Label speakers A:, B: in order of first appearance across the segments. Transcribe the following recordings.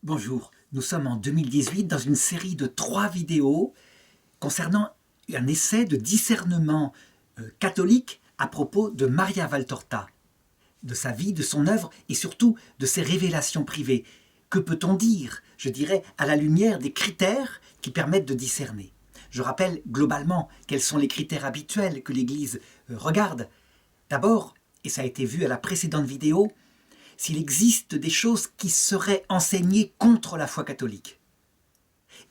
A: Bonjour, nous sommes en 2018 dans une série de 3 vidéos concernant un essai de discernement catholique à propos de Maria Valtorta, de sa vie, de son œuvre et surtout de ses révélations privées. Que peut-on dire, je dirais, à la lumière des critères qui permettent de discerner? Je rappelle globalement quels sont les critères habituels que l'Église regarde. D'abord, et ça a été vu à la précédente vidéo, s'il existe des choses qui seraient enseignées contre la foi catholique.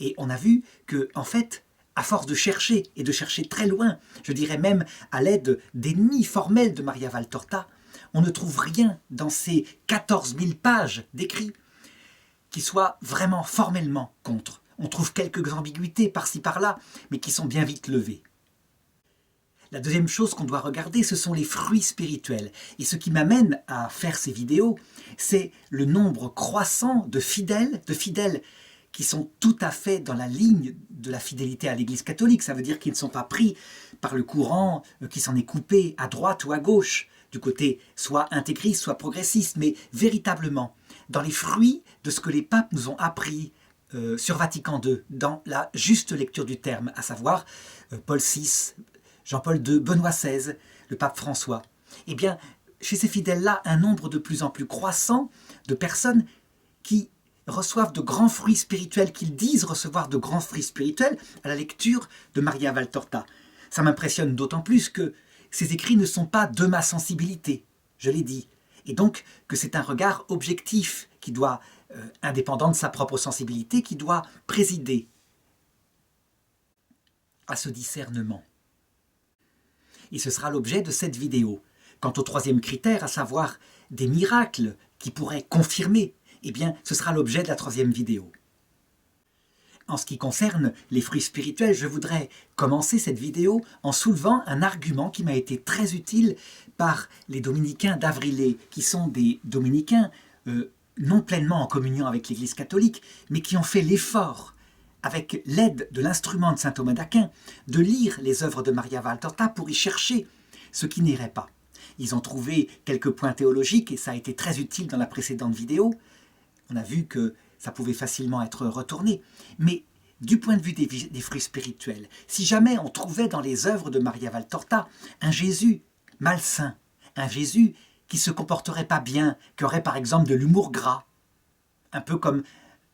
A: Et on a vu que, en fait, à force de chercher, et de chercher très loin, je dirais même à l'aide d'ennemis formels de Maria Valtorta, on ne trouve rien dans ces 14 000 pages d'écrits qui soit vraiment formellement contre. On trouve quelques ambiguïtés par-ci par-là, mais qui sont bien vite levées. La deuxième chose qu'on doit regarder, ce sont les fruits spirituels. Et ce qui m'amène à faire ces vidéos, c'est le nombre croissant de fidèles qui sont tout à fait dans la ligne de la fidélité à l'Église catholique. Ça veut dire qu'ils ne sont pas pris par le courant qui s'en est coupé à droite ou à gauche, du côté soit intégriste, soit progressiste, mais véritablement dans les fruits de ce que les papes nous ont appris sur Vatican II, dans la juste lecture du terme, à savoir Paul VI, Jean-Paul II, Benoît XVI, le pape François. Eh bien, chez ces fidèles-là, un nombre de plus en plus croissant de personnes qui reçoivent de grands fruits spirituels, qu'ils disent recevoir de grands fruits spirituels à la lecture de Maria Valtorta. Ça m'impressionne d'autant plus que ces écrits ne sont pas de ma sensibilité, je l'ai dit, et donc que c'est un regard objectif qui doit, indépendant de sa propre sensibilité, qui doit présider à ce discernement. Et ce sera l'objet de cette vidéo. Quant au troisième critère, à savoir des miracles qui pourraient confirmer, eh bien, ce sera l'objet de la troisième vidéo. En ce qui concerne les fruits spirituels, je voudrais commencer cette vidéo en soulevant un argument qui m'a été très utile par les dominicains d'Avrilé, qui sont des dominicains non pleinement en communion avec l'Église catholique, mais qui ont fait l'effort, avec l'aide de l'instrument de saint Thomas d'Aquin, de lire les œuvres de Maria Valtorta pour y chercher ce qui n'irait pas. Ils ont trouvé quelques points théologiques, et ça a été très utile dans la précédente vidéo. On a vu que ça pouvait facilement être retourné. Mais du point de vue des fruits spirituels, si jamais on trouvait dans les œuvres de Maria Valtorta un Jésus malsain, un Jésus qui ne se comporterait pas bien, qui aurait par exemple de l'humour gras, un peu comme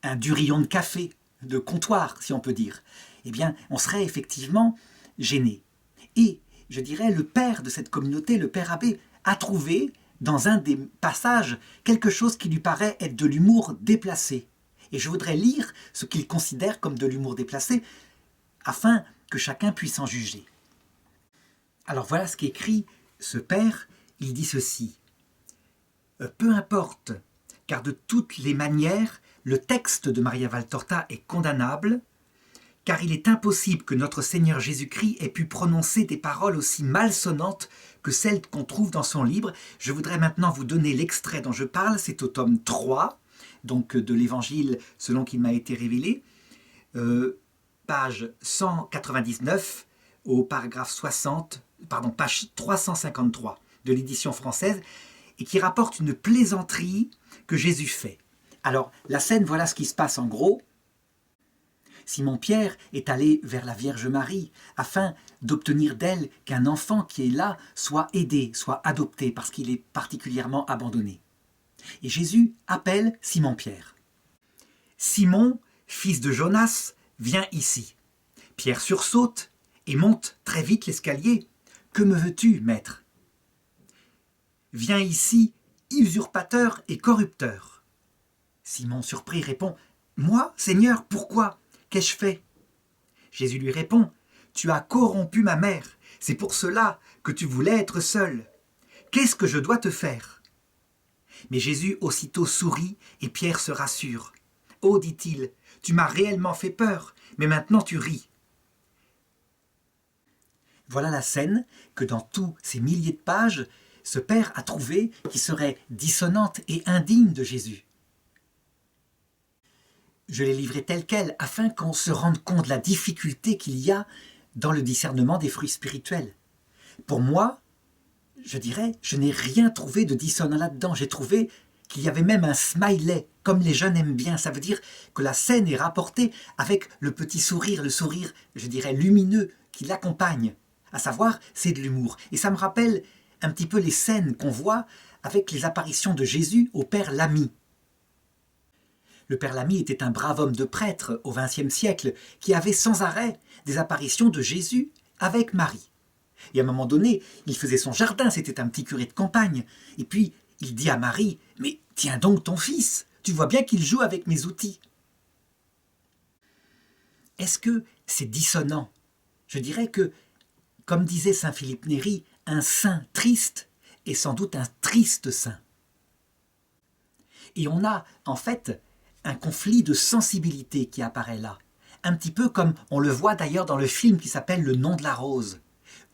A: un durillon de café, de comptoir, si on peut dire, eh bien, on serait effectivement gêné. Et, je dirais, le père de cette communauté, le père abbé, a trouvé, dans un des passages, quelque chose qui lui paraît être de l'humour déplacé. Et je voudrais lire ce qu'il considère comme de l'humour déplacé, afin que chacun puisse en juger. Alors voilà ce qu'écrit ce père, il dit ceci. « Peu importe, car de toutes les manières, le texte de Maria Valtorta est condamnable, car il est impossible que notre Seigneur Jésus-Christ ait pu prononcer des paroles aussi malsonnantes que celles qu'on trouve dans son livre. » Je voudrais maintenant vous donner l'extrait dont je parle, c'est au tome 3, donc de l'Évangile selon qu'il m'a été révélé, page 199 au paragraphe 60, page 353 de l'édition française, et qui rapporte une plaisanterie que Jésus fait. Alors, la scène, voilà ce qui se passe en gros. Simon-Pierre est allé vers la Vierge Marie afin d'obtenir d'elle qu'un enfant qui est là soit aidé, soit adopté, parce qu'il est particulièrement abandonné. Et Jésus appelle Simon-Pierre. « Simon, fils de Jonas, viens ici. » Pierre sursaute et monte très vite l'escalier. « Que me veux-tu, maître ?»« Viens ici, usurpateur et corrupteur. » Simon, surpris, répond « Moi, Seigneur, pourquoi ? Qu'ai-je fait ?» Jésus lui répond « Tu as corrompu ma mère, c'est pour cela que tu voulais être seul. Qu'est-ce que je dois te faire ?» Mais Jésus aussitôt sourit et Pierre se rassure. « Oh, dit-il, tu m'as réellement fait peur, mais maintenant tu ris. » Voilà la scène que dans tous ces milliers de pages, ce père a trouvé qui serait dissonante et indigne de Jésus. Je l'ai livré tel quel afin qu'on se rende compte de la difficulté qu'il y a dans le discernement des fruits spirituels. Pour moi, je dirais, je n'ai rien trouvé de dissonant là-dedans. J'ai trouvé qu'il y avait même un smiley, comme les jeunes aiment bien. Ça veut dire que la scène est rapportée avec le petit sourire, le sourire, je dirais, lumineux qui l'accompagne. À savoir, c'est de l'humour. Et ça me rappelle un petit peu les scènes qu'on voit avec les apparitions de Jésus au Père Lamy. Le Père Lamy était un brave homme de prêtre au XXe siècle qui avait sans arrêt des apparitions de Jésus avec Marie. Et à un moment donné, il faisait son jardin, c'était un petit curé de campagne. Et puis, il dit à Marie, « Mais tiens donc ton fils, tu vois bien qu'il joue avec mes outils. » Est-ce que c'est dissonant? Je dirais que, comme disait saint Philippe Néri, un saint triste est sans doute un triste saint. Et on a, en fait, un conflit de sensibilité qui apparaît là. Un petit peu comme on le voit d'ailleurs dans le film qui s'appelle Le nom de la rose,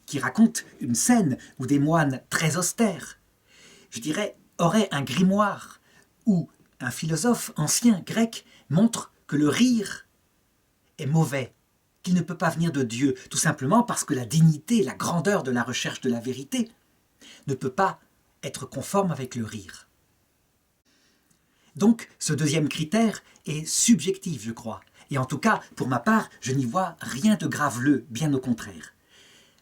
A: qui raconte une scène où des moines très austères, je dirais, auraient un grimoire où un philosophe ancien grec montre que le rire est mauvais, qu'il ne peut pas venir de Dieu, tout simplement parce que la dignité, la grandeur de la recherche de la vérité ne peut pas être conforme avec le rire. Donc, ce deuxième critère est subjectif, je crois. Et en tout cas, pour ma part, je n'y vois rien de graveleux, bien au contraire.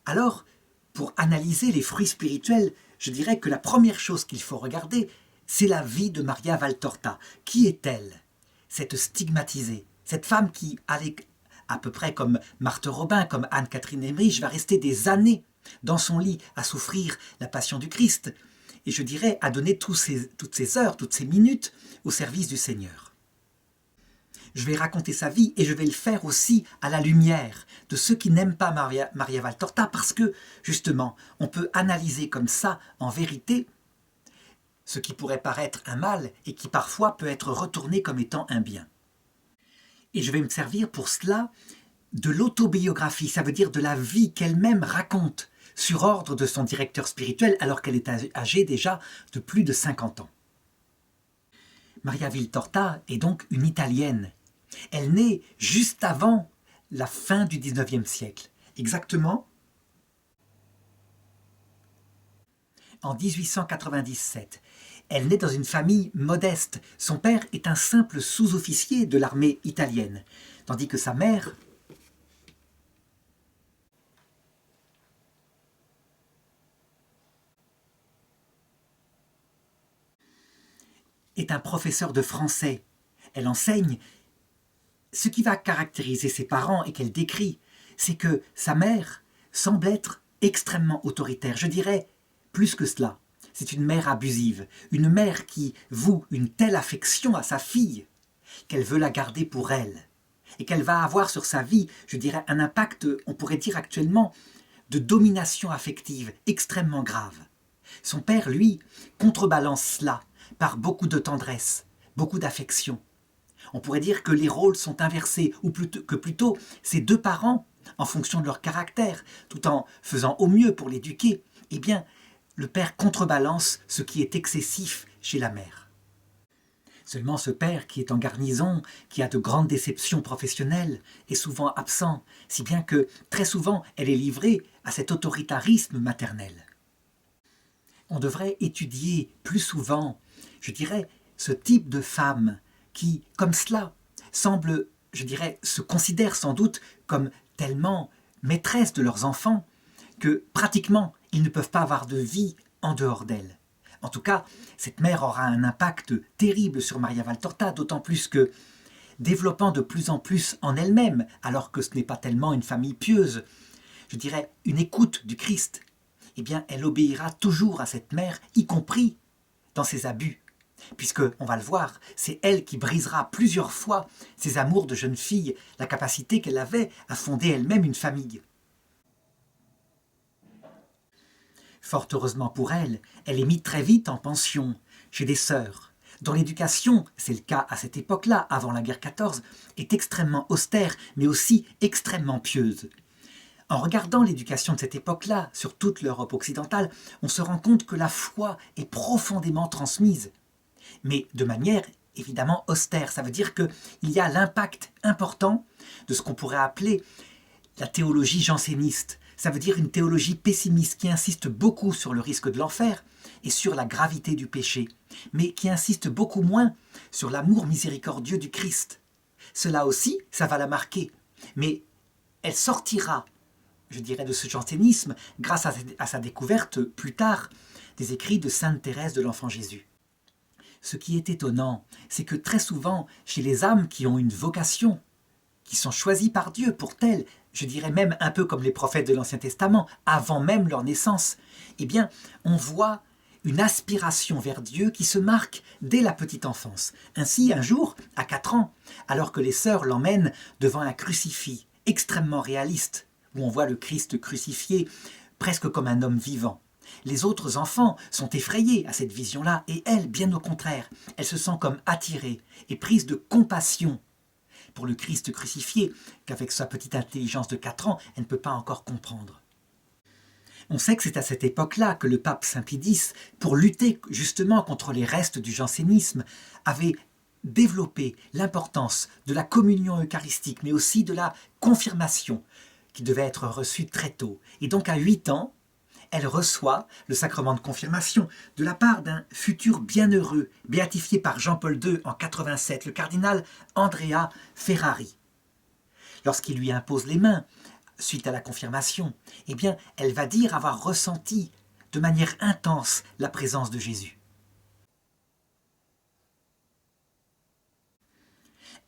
A: Alors, pour analyser les fruits spirituels, je dirais que la première chose qu'il faut regarder, c'est la vie de Maria Valtorta. Qui est-elle, cette stigmatisée, cette femme qui, à peu près comme Marthe Robin, comme Anne-Catherine Emmerich, va rester des années dans son lit à souffrir la passion du Christ, et je dirais à donner toutes ces heures, toutes ces minutes au service du Seigneur. Je vais raconter sa vie et je vais le faire aussi à la lumière de ceux qui n'aiment pas Maria Valtorta parce que, justement, on peut analyser comme ça, en vérité, ce qui pourrait paraître un mal et qui parfois peut être retourné comme étant un bien. Et je vais me servir pour cela de l'autobiographie, ça veut dire de la vie qu'elle-même raconte sur ordre de son directeur spirituel alors qu'elle est âgée déjà de plus de 50 ans. Maria Valtorta est donc une Italienne. Elle naît juste avant la fin du XIXe siècle, exactement en 1897. Elle naît dans une famille modeste. Son père est un simple sous-officier de l'armée italienne, tandis que sa mère est un professeur de français. Elle enseigne. Ce qui va caractériser ses parents et qu'elle décrit, c'est que sa mère semble être extrêmement autoritaire. Je dirais plus que cela. C'est une mère abusive, une mère qui voue une telle affection à sa fille qu'elle veut la garder pour elle et qu'elle va avoir sur sa vie, je dirais, un impact, on pourrait dire actuellement, de domination affective extrêmement grave. Son père, lui, contrebalance cela par beaucoup de tendresse, beaucoup d'affection. On pourrait dire que les rôles sont inversés, ou plutôt ces deux parents, en fonction de leur caractère, tout en faisant au mieux pour l'éduquer, eh bien, le père contrebalance ce qui est excessif chez la mère. Seulement ce père qui est en garnison, qui a de grandes déceptions professionnelles, est souvent absent, si bien que très souvent elle est livrée à cet autoritarisme maternel. On devrait étudier plus souvent, je dirais, ce type de femme qui, comme cela, semble, je dirais, se considèrent sans doute comme tellement maîtresses de leurs enfants que pratiquement ils ne peuvent pas avoir de vie en dehors d'elle. En tout cas, cette mère aura un impact terrible sur Maria Valtorta, d'autant plus que, développant de plus en plus en elle-même, alors que ce n'est pas tellement une famille pieuse, je dirais une écoute du Christ, eh bien elle obéira toujours à cette mère, y compris dans ses abus. Puisque, on va le voir, c'est elle qui brisera plusieurs fois ses amours de jeune fille, la capacité qu'elle avait à fonder elle-même une famille. Fort heureusement pour elle, elle est mise très vite en pension, chez des sœurs, dont l'éducation, c'est le cas à cette époque-là, avant la guerre 14, est extrêmement austère, mais aussi extrêmement pieuse. En regardant l'éducation de cette époque-là, sur toute l'Europe occidentale, on se rend compte que la foi est profondément transmise, mais de manière évidemment austère. Ça veut dire qu'il y a l'impact important de ce qu'on pourrait appeler la théologie janséniste, Ça veut dire une théologie pessimiste qui insiste beaucoup sur le risque de l'enfer et sur la gravité du péché, mais qui insiste beaucoup moins sur l'amour miséricordieux du Christ. Cela aussi, ça va la marquer, mais elle sortira, je dirais, de ce jansénisme grâce à sa découverte plus tard des écrits de Sainte Thérèse de l'Enfant Jésus. Ce qui est étonnant, c'est que très souvent, chez les âmes qui ont une vocation, qui sont choisies par Dieu pour telles, je dirais même un peu comme les prophètes de l'Ancien Testament, avant même leur naissance, eh bien, on voit une aspiration vers Dieu qui se marque dès la petite enfance. Ainsi, un jour, à 4 ans, alors que les sœurs l'emmènent devant un crucifix extrêmement réaliste, où on voit le Christ crucifié presque comme un homme vivant, les autres enfants sont effrayés à cette vision-là, et elle, bien au contraire, elle se sent comme attirée et prise de compassion pour le Christ crucifié, qu'avec sa petite intelligence de 4 ans, elle ne peut pas encore comprendre. On sait que c'est à cette époque-là que le pape Saint Pie X, pour lutter justement contre les restes du jansénisme, avait développé l'importance de la communion eucharistique, mais aussi de la confirmation, qui devait être reçue très tôt. Et donc à 8 ans, elle reçoit le sacrement de confirmation de la part d'un futur bienheureux, béatifié par Jean-Paul II en 87, le cardinal Andrea Ferrari. Lorsqu'il lui impose les mains, suite à la confirmation, eh bien, elle va dire avoir ressenti de manière intense la présence de Jésus.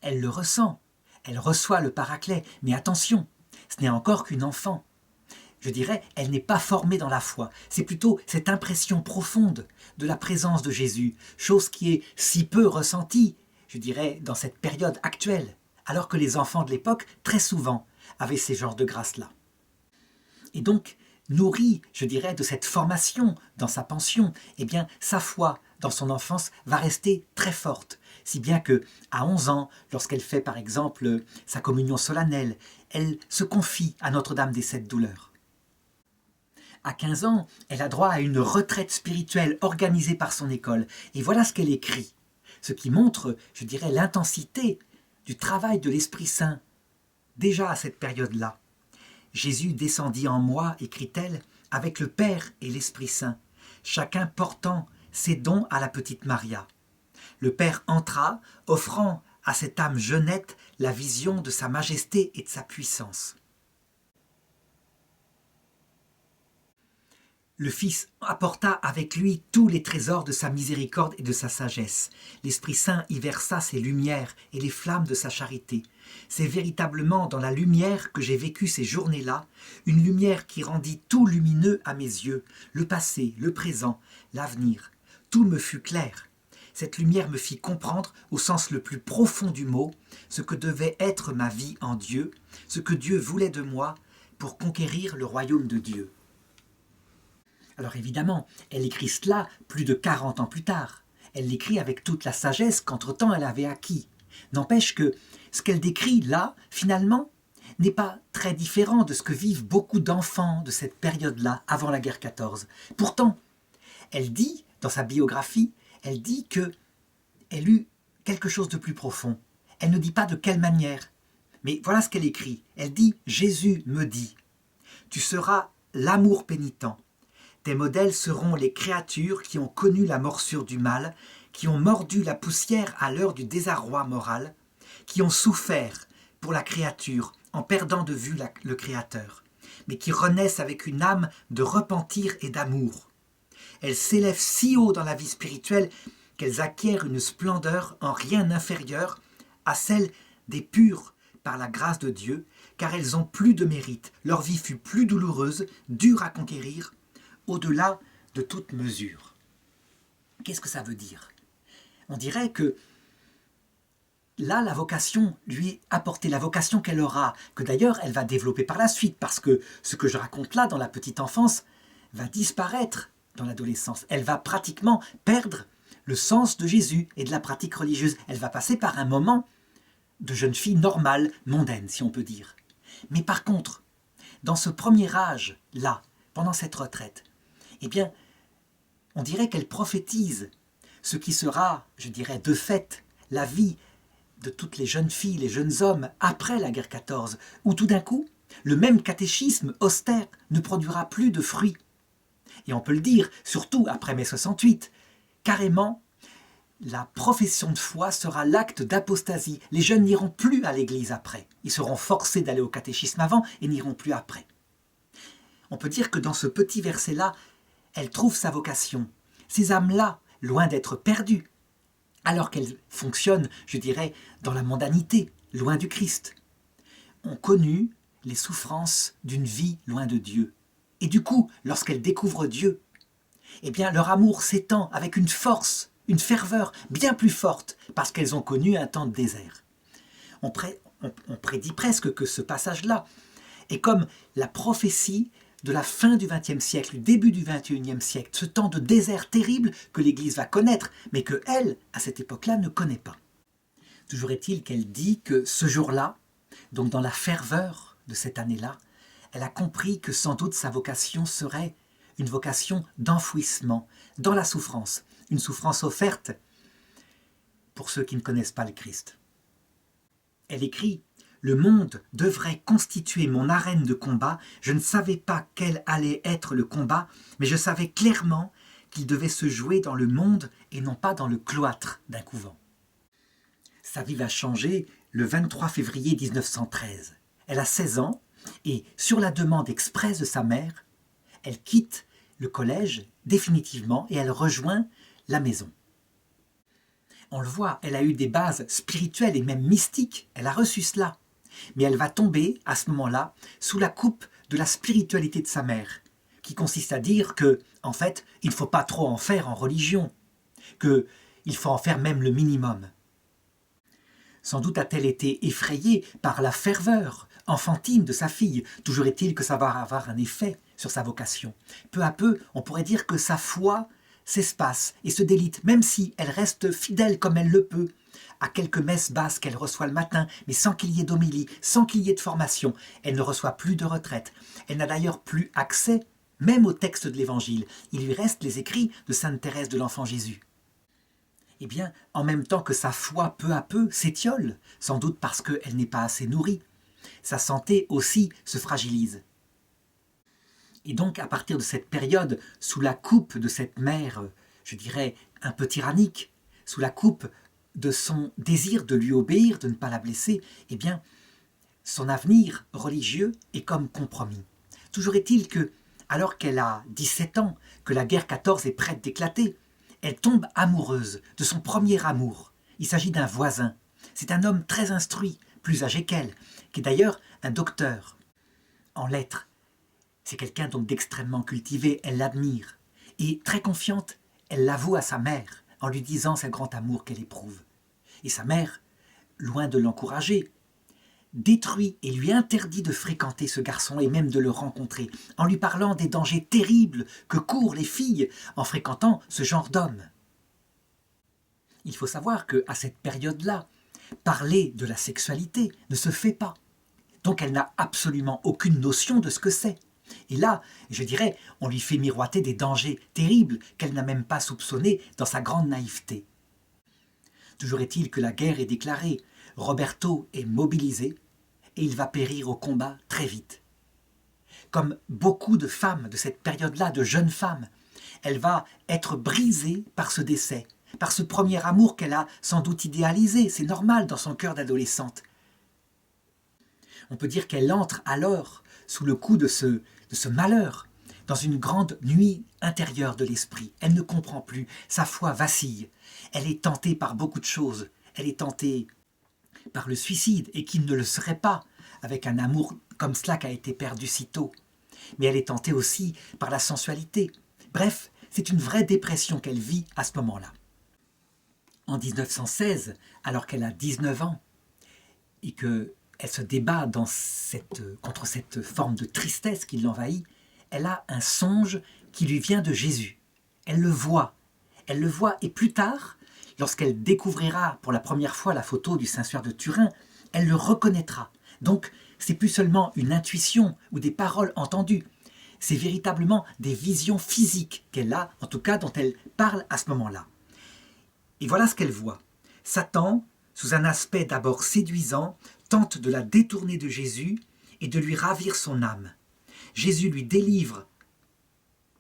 A: Elle le ressent, elle reçoit le Paraclet, mais attention, ce n'est encore qu'une enfant. Je dirais, elle n'est pas formée dans la foi. C'est plutôt cette impression profonde de la présence de Jésus, chose qui est si peu ressentie, je dirais, dans cette période actuelle, alors que les enfants de l'époque, très souvent, avaient ces genres de grâces-là. Et donc, nourrie, je dirais, de cette formation dans sa pension, eh bien, sa foi dans son enfance va rester très forte, si bien que, à 11 ans, lorsqu'elle fait par exemple sa communion solennelle, elle se confie à Notre-Dame des Sept Douleurs. À 15 ans, elle a droit à une retraite spirituelle organisée par son école. Et voilà ce qu'elle écrit. Ce qui montre, je dirais, l'intensité du travail de l'Esprit Saint. Déjà à cette période-là. Jésus descendit en moi, écrit-elle, avec le Père et l'Esprit Saint, chacun portant ses dons à la petite Maria. Le Père entra, offrant à cette âme jeunette la vision de sa majesté et de sa puissance. Le Fils apporta avec lui tous les trésors de sa miséricorde et de sa sagesse. L'Esprit Saint y versa ses lumières et les flammes de sa charité. C'est véritablement dans la lumière que j'ai vécu ces journées-là, une lumière qui rendit tout lumineux à mes yeux, le passé, le présent, l'avenir. Tout me fut clair. Cette lumière me fit comprendre, au sens le plus profond du mot, ce que devait être ma vie en Dieu, ce que Dieu voulait de moi pour conquérir le royaume de Dieu. Alors évidemment, elle écrit cela plus de 40 ans plus tard. Elle l'écrit avec toute la sagesse qu'entre-temps elle avait acquis. N'empêche que ce qu'elle décrit là, finalement, n'est pas très différent de ce que vivent beaucoup d'enfants de cette période-là, avant la guerre 14. Pourtant, elle dit, dans sa biographie, elle dit qu'elle eut quelque chose de plus profond. Elle ne dit pas de quelle manière. Mais voilà ce qu'elle écrit. Elle dit « Jésus me dit, tu seras l'amour pénitent. Tes modèles seront les créatures qui ont connu la morsure du mal, qui ont mordu la poussière à l'heure du désarroi moral, qui ont souffert pour la créature en perdant de vue le Créateur, mais qui renaissent avec une âme de repentir et d'amour. Elles s'élèvent si haut dans la vie spirituelle qu'elles acquièrent une splendeur en rien inférieure à celle des purs par la grâce de Dieu, car elles ont plus de mérite, leur vie fut plus douloureuse, dure à conquérir, au-delà de toute mesure. Qu'est-ce que ça veut dire? On dirait que là, la vocation lui est apportée, la vocation qu'elle aura, que d'ailleurs elle va développer par la suite, parce que ce que je raconte là, dans la petite enfance, va disparaître dans l'adolescence. Elle va pratiquement perdre le sens de Jésus et de la pratique religieuse. Elle va passer par un moment de jeune fille normale, mondaine, si on peut dire. Mais par contre, dans ce premier âge-là, pendant cette retraite, eh bien, on dirait qu'elle prophétise ce qui sera, je dirais, de fait, la vie de toutes les jeunes filles, les jeunes hommes, après la guerre 14, où tout d'un coup, Le même catéchisme austère ne produira plus de fruits. Et on peut le dire, surtout après mai 68, carrément, la profession de foi sera l'acte d'apostasie. Les jeunes n'iront plus à l'église après. Ils seront forcés d'aller au catéchisme avant et n'iront plus après. On peut dire que dans ce petit verset-là, elle trouve sa vocation. Ces âmes-là, loin d'être perdues, alors qu'elles fonctionnent, je dirais, dans la mondanité, loin du Christ, ont connu les souffrances d'une vie loin de Dieu. Et du coup, lorsqu'elles découvrent Dieu, eh bien, leur amour s'étend avec une force, une ferveur bien plus forte, parce qu'elles ont connu un temps de désert. On prédit presque que ce passage-là est comme la prophétie de la fin du XXe siècle, du début du XXIe siècle, ce temps de désert terrible que l'Église va connaître, mais que elle, à cette époque-là, ne connaît pas. Toujours est-il qu'elle dit que ce jour-là, donc dans la ferveur de cette année-là, elle a compris que sans doute sa vocation serait une vocation d'enfouissement dans la souffrance, une souffrance offerte pour ceux qui ne connaissent pas le Christ. Elle écrit « Le monde devrait constituer mon arène de combat. Je ne savais pas quel allait être le combat, mais je savais clairement qu'il devait se jouer dans le monde et non pas dans le cloître d'un couvent. » Sa vie va changer le 23 février 1913. Elle a 16 ans et, sur la demande expresse de sa mère, elle quitte le collège définitivement et elle rejoint la maison. On le voit, elle a eu des bases spirituelles et même mystiques, elle a reçu cela. Mais elle va tomber, à ce moment-là, sous la coupe de la spiritualité de sa mère, qui consiste à dire que, en fait, il ne faut pas trop en faire en religion, qu'il faut en faire même le minimum. Sans doute a-t-elle été effrayée par la ferveur enfantine de sa fille. Toujours est-il que ça va avoir un effet sur sa vocation. Peu à peu, on pourrait dire que sa foi s'espace et se délite, même si elle reste fidèle comme elle le peut, à quelques messes basses qu'elle reçoit le matin, mais sans qu'il y ait d'homélie, sans qu'il y ait de formation. Elle ne reçoit plus de retraite. Elle n'a d'ailleurs plus accès même au texte de l'Évangile. Il lui reste les écrits de Sainte Thérèse de l'Enfant Jésus. Eh bien, en même temps que sa foi peu à peu s'étiole, sans doute parce qu'elle n'est pas assez nourrie, sa santé aussi se fragilise. Et donc, à partir de cette période, sous la coupe de cette mère, je dirais, un peu tyrannique, sous la coupe de son désir de lui obéir, de ne pas la blesser, eh bien, son avenir religieux est comme compromis. Toujours est-il que, alors qu'elle a 17 ans, que la guerre 14 est prête d'éclater, elle tombe amoureuse de son premier amour. Il s'agit d'un voisin. C'est un homme très instruit, plus âgé qu'elle, qui est d'ailleurs un docteur en lettres. C'est quelqu'un donc d'extrêmement cultivé, elle l'admire. Et très confiante, elle l'avoue à sa mère, en lui disant ce grand amour qu'elle éprouve. Et sa mère, loin de l'encourager, détruit et lui interdit de fréquenter ce garçon et même de le rencontrer, en lui parlant des dangers terribles que courent les filles en fréquentant ce genre d'homme. Il faut savoir qu'à cette période-là, parler de la sexualité ne se fait pas. Donc elle n'a absolument aucune notion de ce que c'est. Et là, je dirais, on lui fait miroiter des dangers terribles qu'elle n'a même pas soupçonnés dans sa grande naïveté. Toujours est-il que la guerre est déclarée, Roberto est mobilisé et il va périr au combat très vite. Comme beaucoup de femmes de cette période-là, de jeunes femmes, elle va être brisée par ce décès, par ce premier amour qu'elle a sans doute idéalisé, c'est normal dans son cœur d'adolescente. On peut dire qu'elle entre alors sous le coup de ce malheur, dans une grande nuit intérieure de l'esprit. Elle ne comprend plus, sa foi vacille. Elle est tentée par beaucoup de choses. Elle est tentée par le suicide, et qui ne le serait pas, avec un amour comme cela qui a été perdu si tôt. Mais elle est tentée aussi par la sensualité. Bref, c'est une vraie dépression qu'elle vit à ce moment-là. En 1916, alors qu'elle a 19 ans, et qu'elle se débat contre cette forme de tristesse qui l'envahit, elle a un songe qui lui vient de Jésus. Elle le voit, et plus tard, lorsqu'elle découvrira pour la première fois la photo du Saint-Suaire de Turin, elle le reconnaîtra. Donc, c'est plus seulement une intuition ou des paroles entendues, c'est véritablement des visions physiques qu'elle a, en tout cas dont elle parle à ce moment-là. Et voilà ce qu'elle voit. Satan, sous un aspect d'abord séduisant, tente de la détourner de Jésus et de lui ravir son âme. Jésus lui délivre,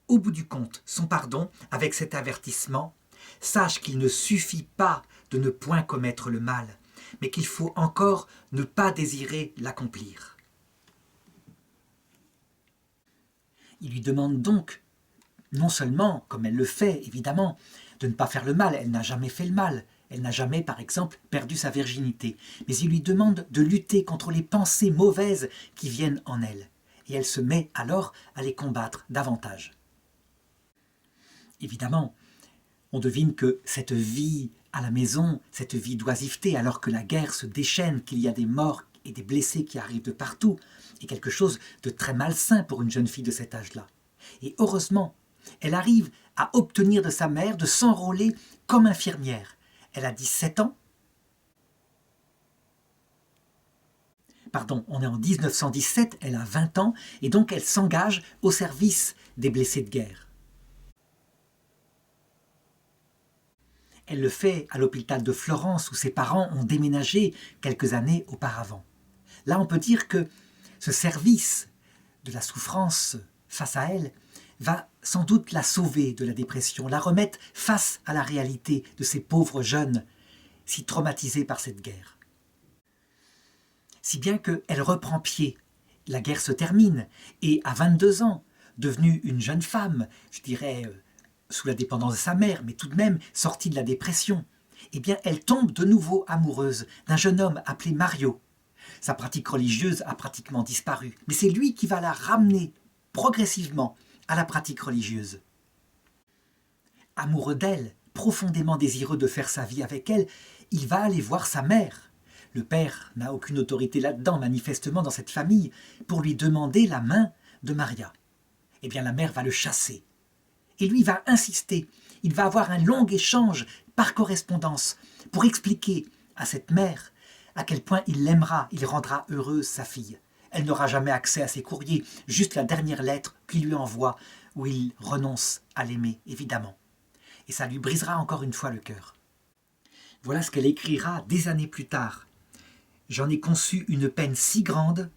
A: au bout du compte, son pardon avec cet avertissement: « Sache qu'il ne suffit pas de ne point commettre le mal, mais qu'il faut encore ne pas désirer l'accomplir. » Il lui demande donc, non seulement, comme elle le fait évidemment, de ne pas faire le mal, elle n'a jamais fait le mal, elle n'a jamais par exemple perdu sa virginité, mais il lui demande de lutter contre les pensées mauvaises qui viennent en elle, et elle se met alors à les combattre davantage. Évidemment, on devine que cette vie à la maison, cette vie d'oisiveté, alors que la guerre se déchaîne, qu'il y a des morts et des blessés qui arrivent de partout, est quelque chose de très malsain pour une jeune fille de cet âge-là. Et heureusement, elle arrive à obtenir de sa mère de s'enrôler comme infirmière. Elle a 17 ans. Pardon, on est en 1917, elle a 20 ans, et donc elle s'engage au service des blessés de guerre. Elle le fait à l'hôpital de Florence où ses parents ont déménagé quelques années auparavant. Là, on peut dire que ce service de la souffrance face à elle va sans doute la sauver de la dépression, la remettre face à la réalité de ces pauvres jeunes si traumatisés par cette guerre. Si bien qu'elle reprend pied, la guerre se termine et à 22 ans, devenue une jeune femme, je dirais sous la dépendance de sa mère, mais tout de même sortie de la dépression, eh bien elle tombe de nouveau amoureuse d'un jeune homme appelé Mario. Sa pratique religieuse a pratiquement disparu, mais c'est lui qui va la ramener progressivement à la pratique religieuse. Amoureux d'elle, profondément désireux de faire sa vie avec elle, il va aller voir sa mère. Le père n'a aucune autorité là-dedans, manifestement dans cette famille, pour lui demander la main de Maria. Eh bien la mère va le chasser. Et lui va insister, il va avoir un long échange par correspondance pour expliquer à cette mère à quel point il l'aimera, il rendra heureuse sa fille. Elle n'aura jamais accès à ses courriers, juste la dernière lettre qu'il lui envoie où il renonce à l'aimer, évidemment. Et ça lui brisera encore une fois le cœur. Voilà ce qu'elle écrira des années plus tard. « J'en ai conçu une peine si grande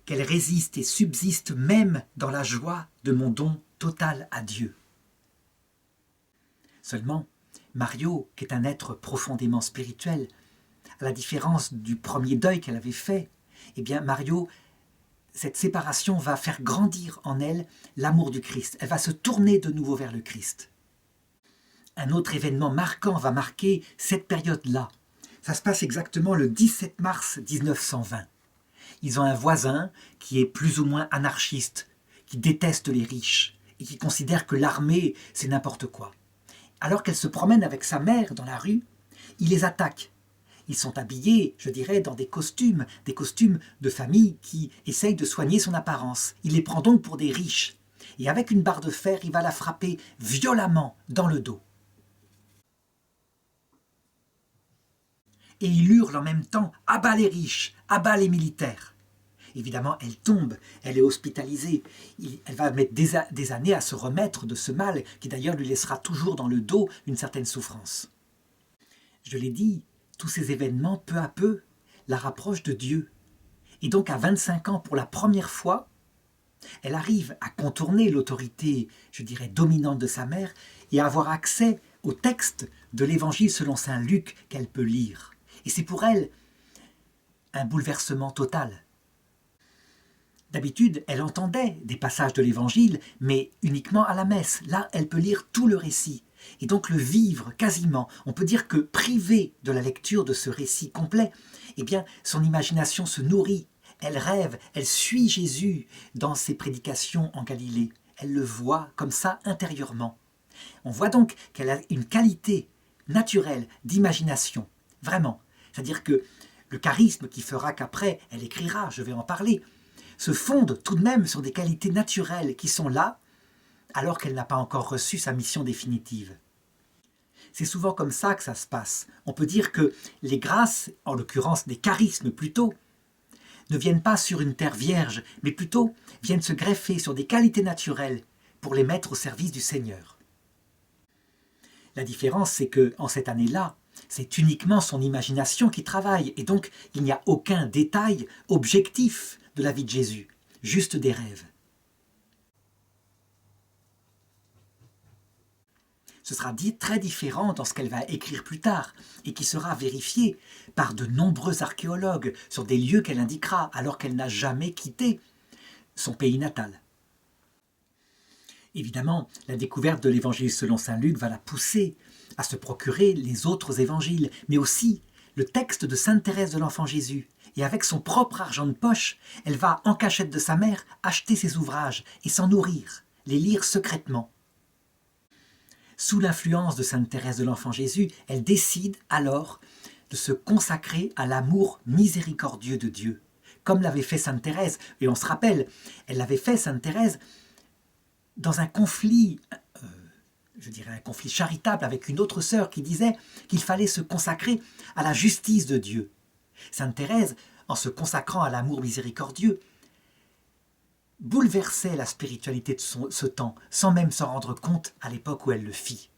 A: qu'elle résiste et subsiste même dans la joie de mon don total à Dieu. » Seulement, Mario, qui est un être profondément spirituel, à la différence du premier deuil qu'elle avait fait, eh bien Mario, cette séparation va faire grandir en elle l'amour du Christ. Elle va se tourner de nouveau vers le Christ. Un autre événement marquant va marquer cette période-là. Ça se passe exactement le 17 mars 1920. Ils ont un voisin qui est plus ou moins anarchiste, qui déteste les riches et qui considère que l'armée, c'est n'importe quoi. Alors qu'elle se promène avec sa mère dans la rue, il les attaque. Ils sont habillés, je dirais, dans des costumes de famille qui essayent de soigner son apparence. Il les prend donc pour des riches. Et avec une barre de fer, il va la frapper violemment dans le dos. Et il hurle en même temps « À bas les riches, à bas les militaires !» Évidemment, elle tombe, elle est hospitalisée. Elle va mettre des années à se remettre de ce mal, qui d'ailleurs lui laissera toujours dans le dos une certaine souffrance. Je l'ai dit, tous ces événements, peu à peu, la rapprochent de Dieu. Et donc à 25 ans, pour la première fois, elle arrive à contourner l'autorité, je dirais, dominante de sa mère et à avoir accès au texte de l'Évangile selon saint Luc qu'elle peut lire. Et c'est pour elle un bouleversement total. D'habitude, elle entendait des passages de l'Évangile, mais uniquement à la messe. Là, elle peut lire tout le récit. Et donc le vivre quasiment. On peut dire que privée de la lecture de ce récit complet, eh bien, son imagination se nourrit. Elle rêve, elle suit Jésus dans ses prédications en Galilée. Elle le voit comme ça intérieurement. On voit donc qu'elle a une qualité naturelle d'imagination. Vraiment. C'est-à-dire que le charisme qui fera qu'après, elle écrira, je vais en parler, se fonde tout de même sur des qualités naturelles qui sont là, alors qu'elle n'a pas encore reçu sa mission définitive. C'est souvent comme ça que ça se passe. On peut dire que les grâces, en l'occurrence des charismes plutôt, ne viennent pas sur une terre vierge, mais plutôt viennent se greffer sur des qualités naturelles pour les mettre au service du Seigneur. La différence, c'est qu'en cette année-là, c'est uniquement son imagination qui travaille, et donc il n'y a aucun détail objectif de la vie de Jésus, juste des rêves. Ce sera dit très différent dans ce qu'elle va écrire plus tard et qui sera vérifié par de nombreux archéologues sur des lieux qu'elle indiquera alors qu'elle n'a jamais quitté son pays natal. Évidemment, la découverte de l'évangile selon saint Luc va la pousser à se procurer les autres évangiles, mais aussi le texte de sainte Thérèse de l'Enfant Jésus. Et avec son propre argent de poche, elle va, en cachette de sa mère, acheter ses ouvrages et s'en nourrir, les lire secrètement. Sous l'influence de sainte Thérèse de l'Enfant Jésus, elle décide alors de se consacrer à l'amour miséricordieux de Dieu, comme l'avait fait sainte Thérèse. Et on se rappelle, elle l'avait fait, sainte Thérèse, dans un conflit, un conflit charitable avec une autre sœur qui disait qu'il fallait se consacrer à la justice de Dieu. Sainte Thérèse, en se consacrant à l'amour miséricordieux, bouleversait la spiritualité de ce temps, sans même s'en rendre compte à l'époque où elle le fit.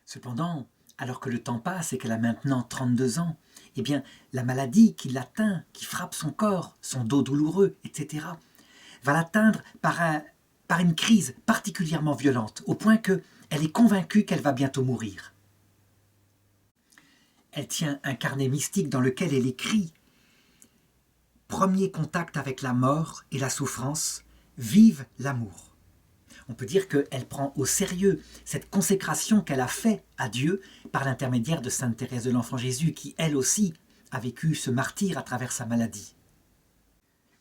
A: Cependant, alors que le temps passe et qu'elle a maintenant 32 ans, eh bien, la maladie qui l'atteint, qui frappe son corps, son dos douloureux, etc., va l'atteindre par une crise particulièrement violente, au point qu'elle est convaincue qu'elle va bientôt mourir. Elle tient un carnet mystique dans lequel elle écrit « Premier contact avec la mort et la souffrance, vive l'amour ». On peut dire qu'elle prend au sérieux cette consécration qu'elle a faite à Dieu par l'intermédiaire de sainte Thérèse de l'Enfant Jésus, qui elle aussi a vécu ce martyre à travers sa maladie.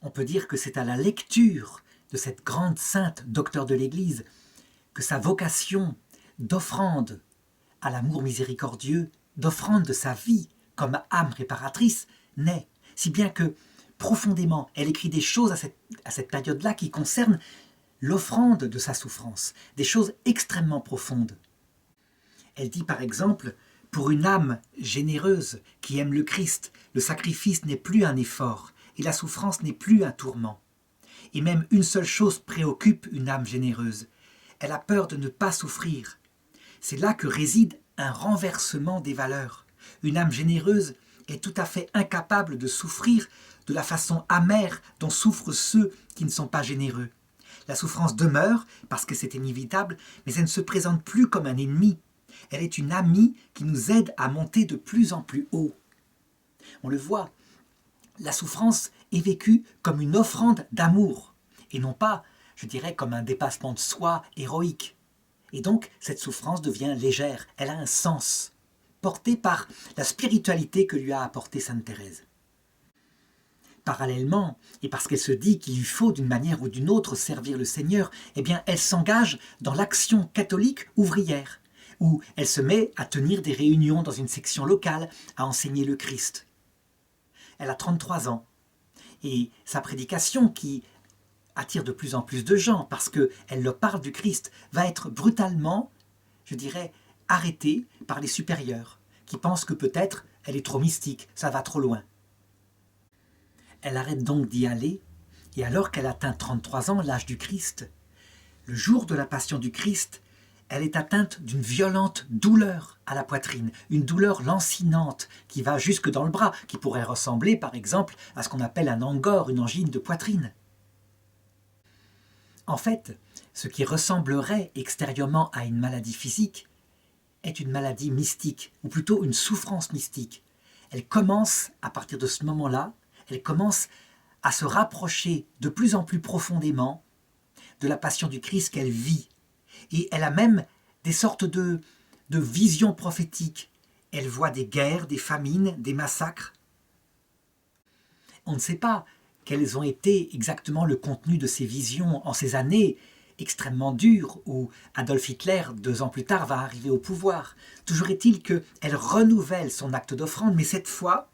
A: On peut dire que c'est à la lecture de cette grande sainte docteur de l'Église que sa vocation d'offrande à l'amour miséricordieux, d'offrande de sa vie comme âme réparatrice naît, si bien que profondément elle écrit des choses à cette période-là qui concernent l'offrande de sa souffrance, des choses extrêmement profondes. Elle dit par exemple, pour une âme généreuse qui aime le Christ, le sacrifice n'est plus un effort et la souffrance n'est plus un tourment. Et même une seule chose préoccupe une âme généreuse. Elle a peur de ne pas souffrir. C'est là que réside un renversement des valeurs. Une âme généreuse est tout à fait incapable de souffrir de la façon amère dont souffrent ceux qui ne sont pas généreux. La souffrance demeure parce que c'est inévitable, mais elle ne se présente plus comme un ennemi. Elle est une amie qui nous aide à monter de plus en plus haut. On le voit, la souffrance est vécue comme une offrande d'amour, et non pas, je dirais, comme un dépassement de soi héroïque. Et donc, cette souffrance devient légère, elle a un sens, porté par la spiritualité que lui a apportée sainte Thérèse. Parallèlement, et parce qu'elle se dit qu'il lui faut d'une manière ou d'une autre servir le Seigneur, eh bien, elle s'engage dans l'action catholique ouvrière, où elle se met à tenir des réunions dans une section locale, à enseigner le Christ. Elle a 33 ans, et sa prédication, qui attire de plus en plus de gens, parce qu'elle leur parle du Christ, va être brutalement, je dirais, arrêtée par les supérieurs, qui pensent que peut-être elle est trop mystique, ça va trop loin. Elle arrête donc d'y aller, et alors qu'elle atteint 33 ans, l'âge du Christ, le jour de la Passion du Christ, elle est atteinte d'une violente douleur à la poitrine, une douleur lancinante qui va jusque dans le bras, qui pourrait ressembler par exemple à ce qu'on appelle un angor, une angine de poitrine. En fait, ce qui ressemblerait extérieurement à une maladie physique est une maladie mystique, ou plutôt une souffrance mystique. Elle commence, à partir de ce moment-là, elle commence à se rapprocher de plus en plus profondément de la Passion du Christ qu'elle vit. Et elle a même des sortes de visions prophétiques. Elle voit des guerres, des famines, des massacres. On ne sait pas quels ont été exactement le contenu de ces visions en ces années extrêmement dures où Adolf Hitler, 2 ans plus tard, va arriver au pouvoir. Toujours est-il qu'elle renouvelle son acte d'offrande, mais cette fois,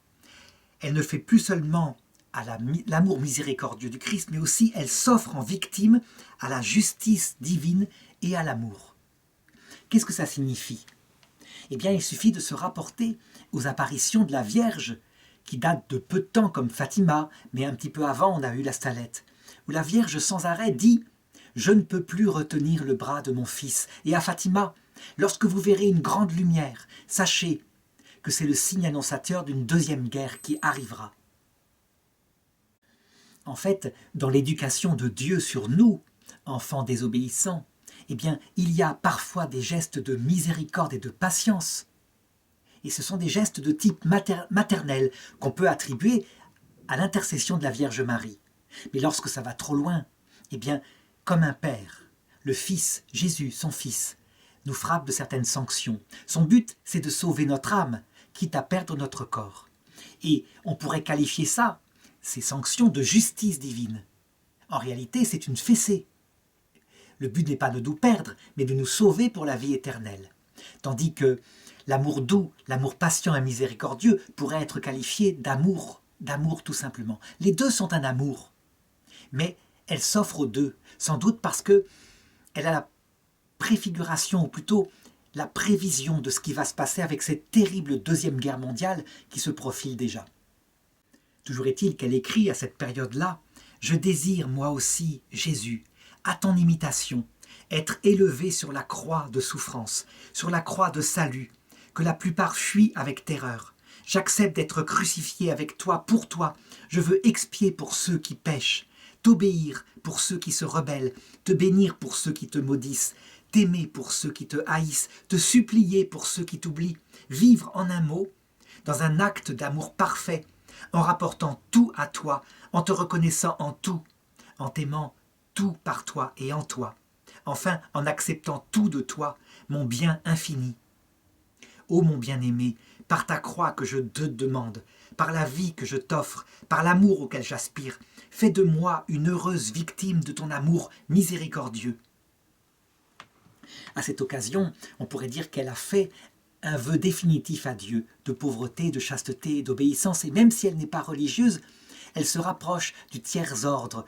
A: elle ne fait plus seulement à l'amour miséricordieux du Christ, mais aussi elle s'offre en victime à la justice divine et à l'amour. Qu'est-ce que ça signifie ? Eh bien, il suffit de se rapporter aux apparitions de la Vierge, qui datent de peu de temps comme Fatima, mais un petit peu avant on a eu la Salette, où la Vierge sans arrêt dit « Je ne peux plus retenir le bras de mon fils ». Et à Fatima, lorsque vous verrez une grande lumière, sachez que c'est le signe annonçateur d'une deuxième guerre qui arrivera. En fait, dans l'éducation de Dieu sur nous, enfants désobéissants, eh bien, il y a parfois des gestes de miséricorde et de patience. Et ce sont des gestes de type maternel qu'on peut attribuer à l'intercession de la Vierge Marie. Mais lorsque ça va trop loin, eh bien, comme un père, le Fils, Jésus, son Fils, nous frappe de certaines sanctions. Son but, c'est de sauver notre âme, quitte à perdre notre corps. Et on pourrait qualifier ça, ces sanctions, de justice divine. En réalité, c'est une fessée. Le but n'est pas de nous perdre, mais de nous sauver pour la vie éternelle. Tandis que l'amour doux, l'amour patient et miséricordieux pourrait être qualifié d'amour tout simplement. Les deux sont un amour, mais elle s'offre aux deux, sans doute parce que elle a la préfiguration, ou plutôt la prévision de ce qui va se passer avec cette terrible Deuxième Guerre mondiale qui se profile déjà. Toujours est-il qu'elle écrit à cette période-là « Je désire, moi aussi, Jésus, à ton imitation, être élevé sur la croix de souffrance, sur la croix de salut, que la plupart fuient avec terreur. J'accepte d'être crucifié avec toi, pour toi. Je veux expier pour ceux qui pêchent, t'obéir pour ceux qui se rebellent, te bénir pour ceux qui te maudissent, t'aimer pour ceux qui te haïssent, te supplier pour ceux qui t'oublient, vivre en un mot, dans un acte d'amour parfait, en rapportant tout à toi, en te reconnaissant en tout, en t'aimant tout par toi et en toi, enfin en acceptant tout de toi, mon bien infini. Ô mon bien-aimé, par ta croix que je te demande, par la vie que je t'offre, par l'amour auquel j'aspire, fais de moi une heureuse victime de ton amour miséricordieux. À cette occasion, on pourrait dire qu'elle a fait un vœu définitif à Dieu, de pauvreté, de chasteté, d'obéissance, et même si elle n'est pas religieuse, elle se rapproche du tiers ordre,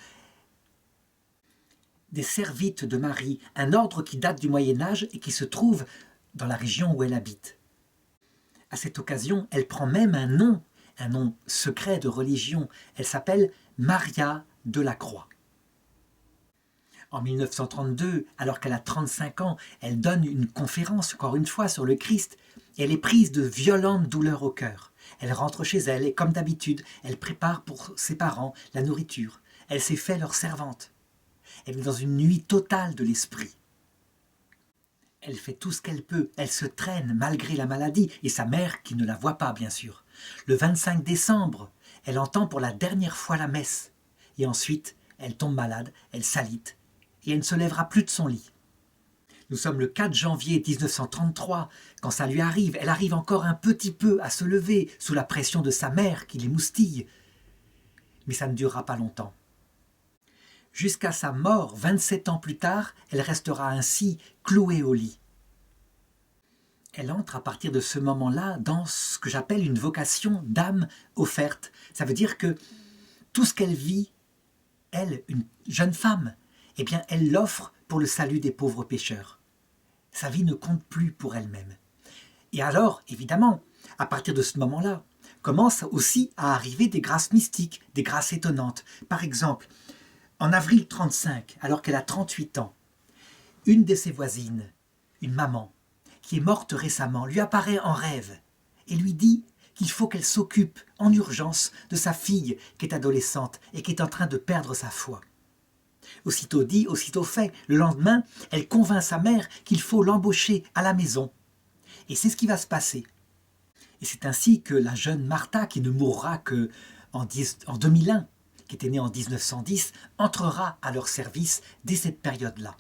A: des servites de Marie, un ordre qui date du Moyen-Âge et qui se trouve dans la région où elle habite. À cette occasion, elle prend même un nom secret de religion. Elle s'appelle Maria de la Croix. En 1932, alors qu'elle a 35 ans, elle donne une conférence, encore une fois, sur le Christ. Elle est prise de violentes douleurs au cœur. Elle rentre chez elle et, comme d'habitude, elle prépare pour ses parents la nourriture. Elle s'est fait leur servante. Elle est dans une nuit totale de l'esprit. Elle fait tout ce qu'elle peut. Elle se traîne malgré la maladie et sa mère qui ne la voit pas, bien sûr. Le 25 décembre, elle entend pour la dernière fois la messe. Et ensuite, elle tombe malade, elle s'alite et elle ne se lèvera plus de son lit. Nous sommes le 4 janvier 1933. Quand ça lui arrive, elle arrive encore un petit peu à se lever sous la pression de sa mère qui l'émoustille. Mais ça ne durera pas longtemps. Jusqu'à sa mort, 27 ans plus tard, elle restera ainsi clouée au lit. Elle entre à partir de ce moment-là dans ce que j'appelle une vocation d'âme offerte. Ça veut dire que tout ce qu'elle vit, elle, une jeune femme, eh bien, elle l'offre pour le salut des pauvres pécheurs. Sa vie ne compte plus pour elle-même. Et alors, évidemment, à partir de ce moment-là, commencent aussi à arriver des grâces mystiques, des grâces étonnantes. Par exemple, en avril 1935, alors qu'elle a 38 ans, une de ses voisines, une maman, qui est morte récemment, lui apparaît en rêve et lui dit qu'il faut qu'elle s'occupe en urgence de sa fille qui est adolescente et qui est en train de perdre sa foi. Aussitôt dit, aussitôt fait. Le lendemain, elle convainc sa mère qu'il faut l'embaucher à la maison. Et c'est ce qui va se passer. Et c'est ainsi que la jeune Martha, qui ne mourra qu'en 2001, qui était née en 1910, entrera à leur service dès cette période-là.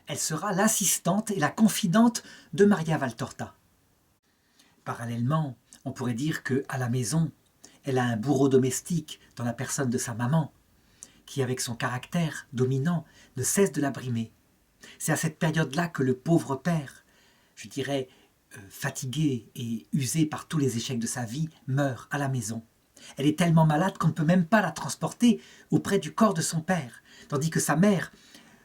A: Elle sera l'assistante et la confidente de Maria Valtorta. Parallèlement, on pourrait dire qu'à la maison, elle a un bourreau domestique dans la personne de sa maman, qui, avec son caractère dominant, ne cesse de la brimer. C'est à cette période-là que le pauvre père, je dirais fatigué et usé par tous les échecs de sa vie, meurt à la maison. Elle est tellement malade qu'on ne peut même pas la transporter auprès du corps de son père, tandis que sa mère,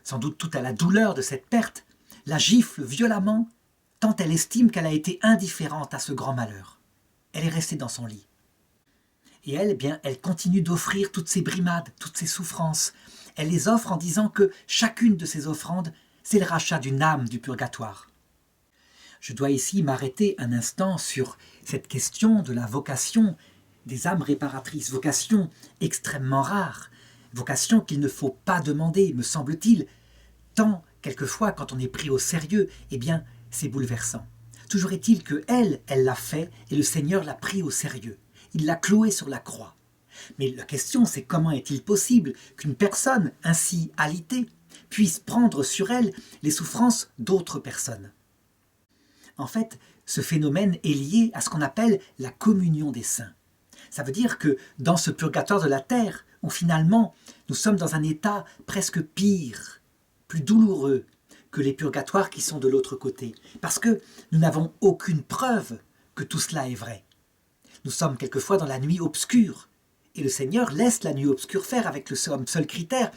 A: sans doute toute à la douleur de cette perte, la gifle violemment, tant elle estime qu'elle a été indifférente à ce grand malheur. Elle est restée dans son lit. Et elle, eh bien, elle continue d'offrir toutes ces brimades, toutes ces souffrances. Elle les offre en disant que chacune de ces offrandes, c'est le rachat d'une âme du purgatoire. Je dois ici m'arrêter un instant sur cette question de la vocation des âmes réparatrices, vocation extrêmement rare, vocation qu'il ne faut pas demander, me semble-t-il, tant, quelquefois, quand on est pris au sérieux, eh bien, c'est bouleversant. Toujours est-il que elle l'a fait et le Seigneur l'a pris au sérieux. Il l'a cloué sur la croix. Mais la question, c'est comment est-il possible qu'une personne ainsi alitée puisse prendre sur elle les souffrances d'autres personnes? En fait, ce phénomène est lié à ce qu'on appelle la communion des saints. Ça veut dire que dans ce purgatoire de la terre, où finalement nous sommes dans un état presque pire, plus douloureux que les purgatoires qui sont de l'autre côté, parce que nous n'avons aucune preuve que tout cela est vrai. Nous sommes quelquefois dans la nuit obscure, et le Seigneur laisse la nuit obscure faire avec le seul critère,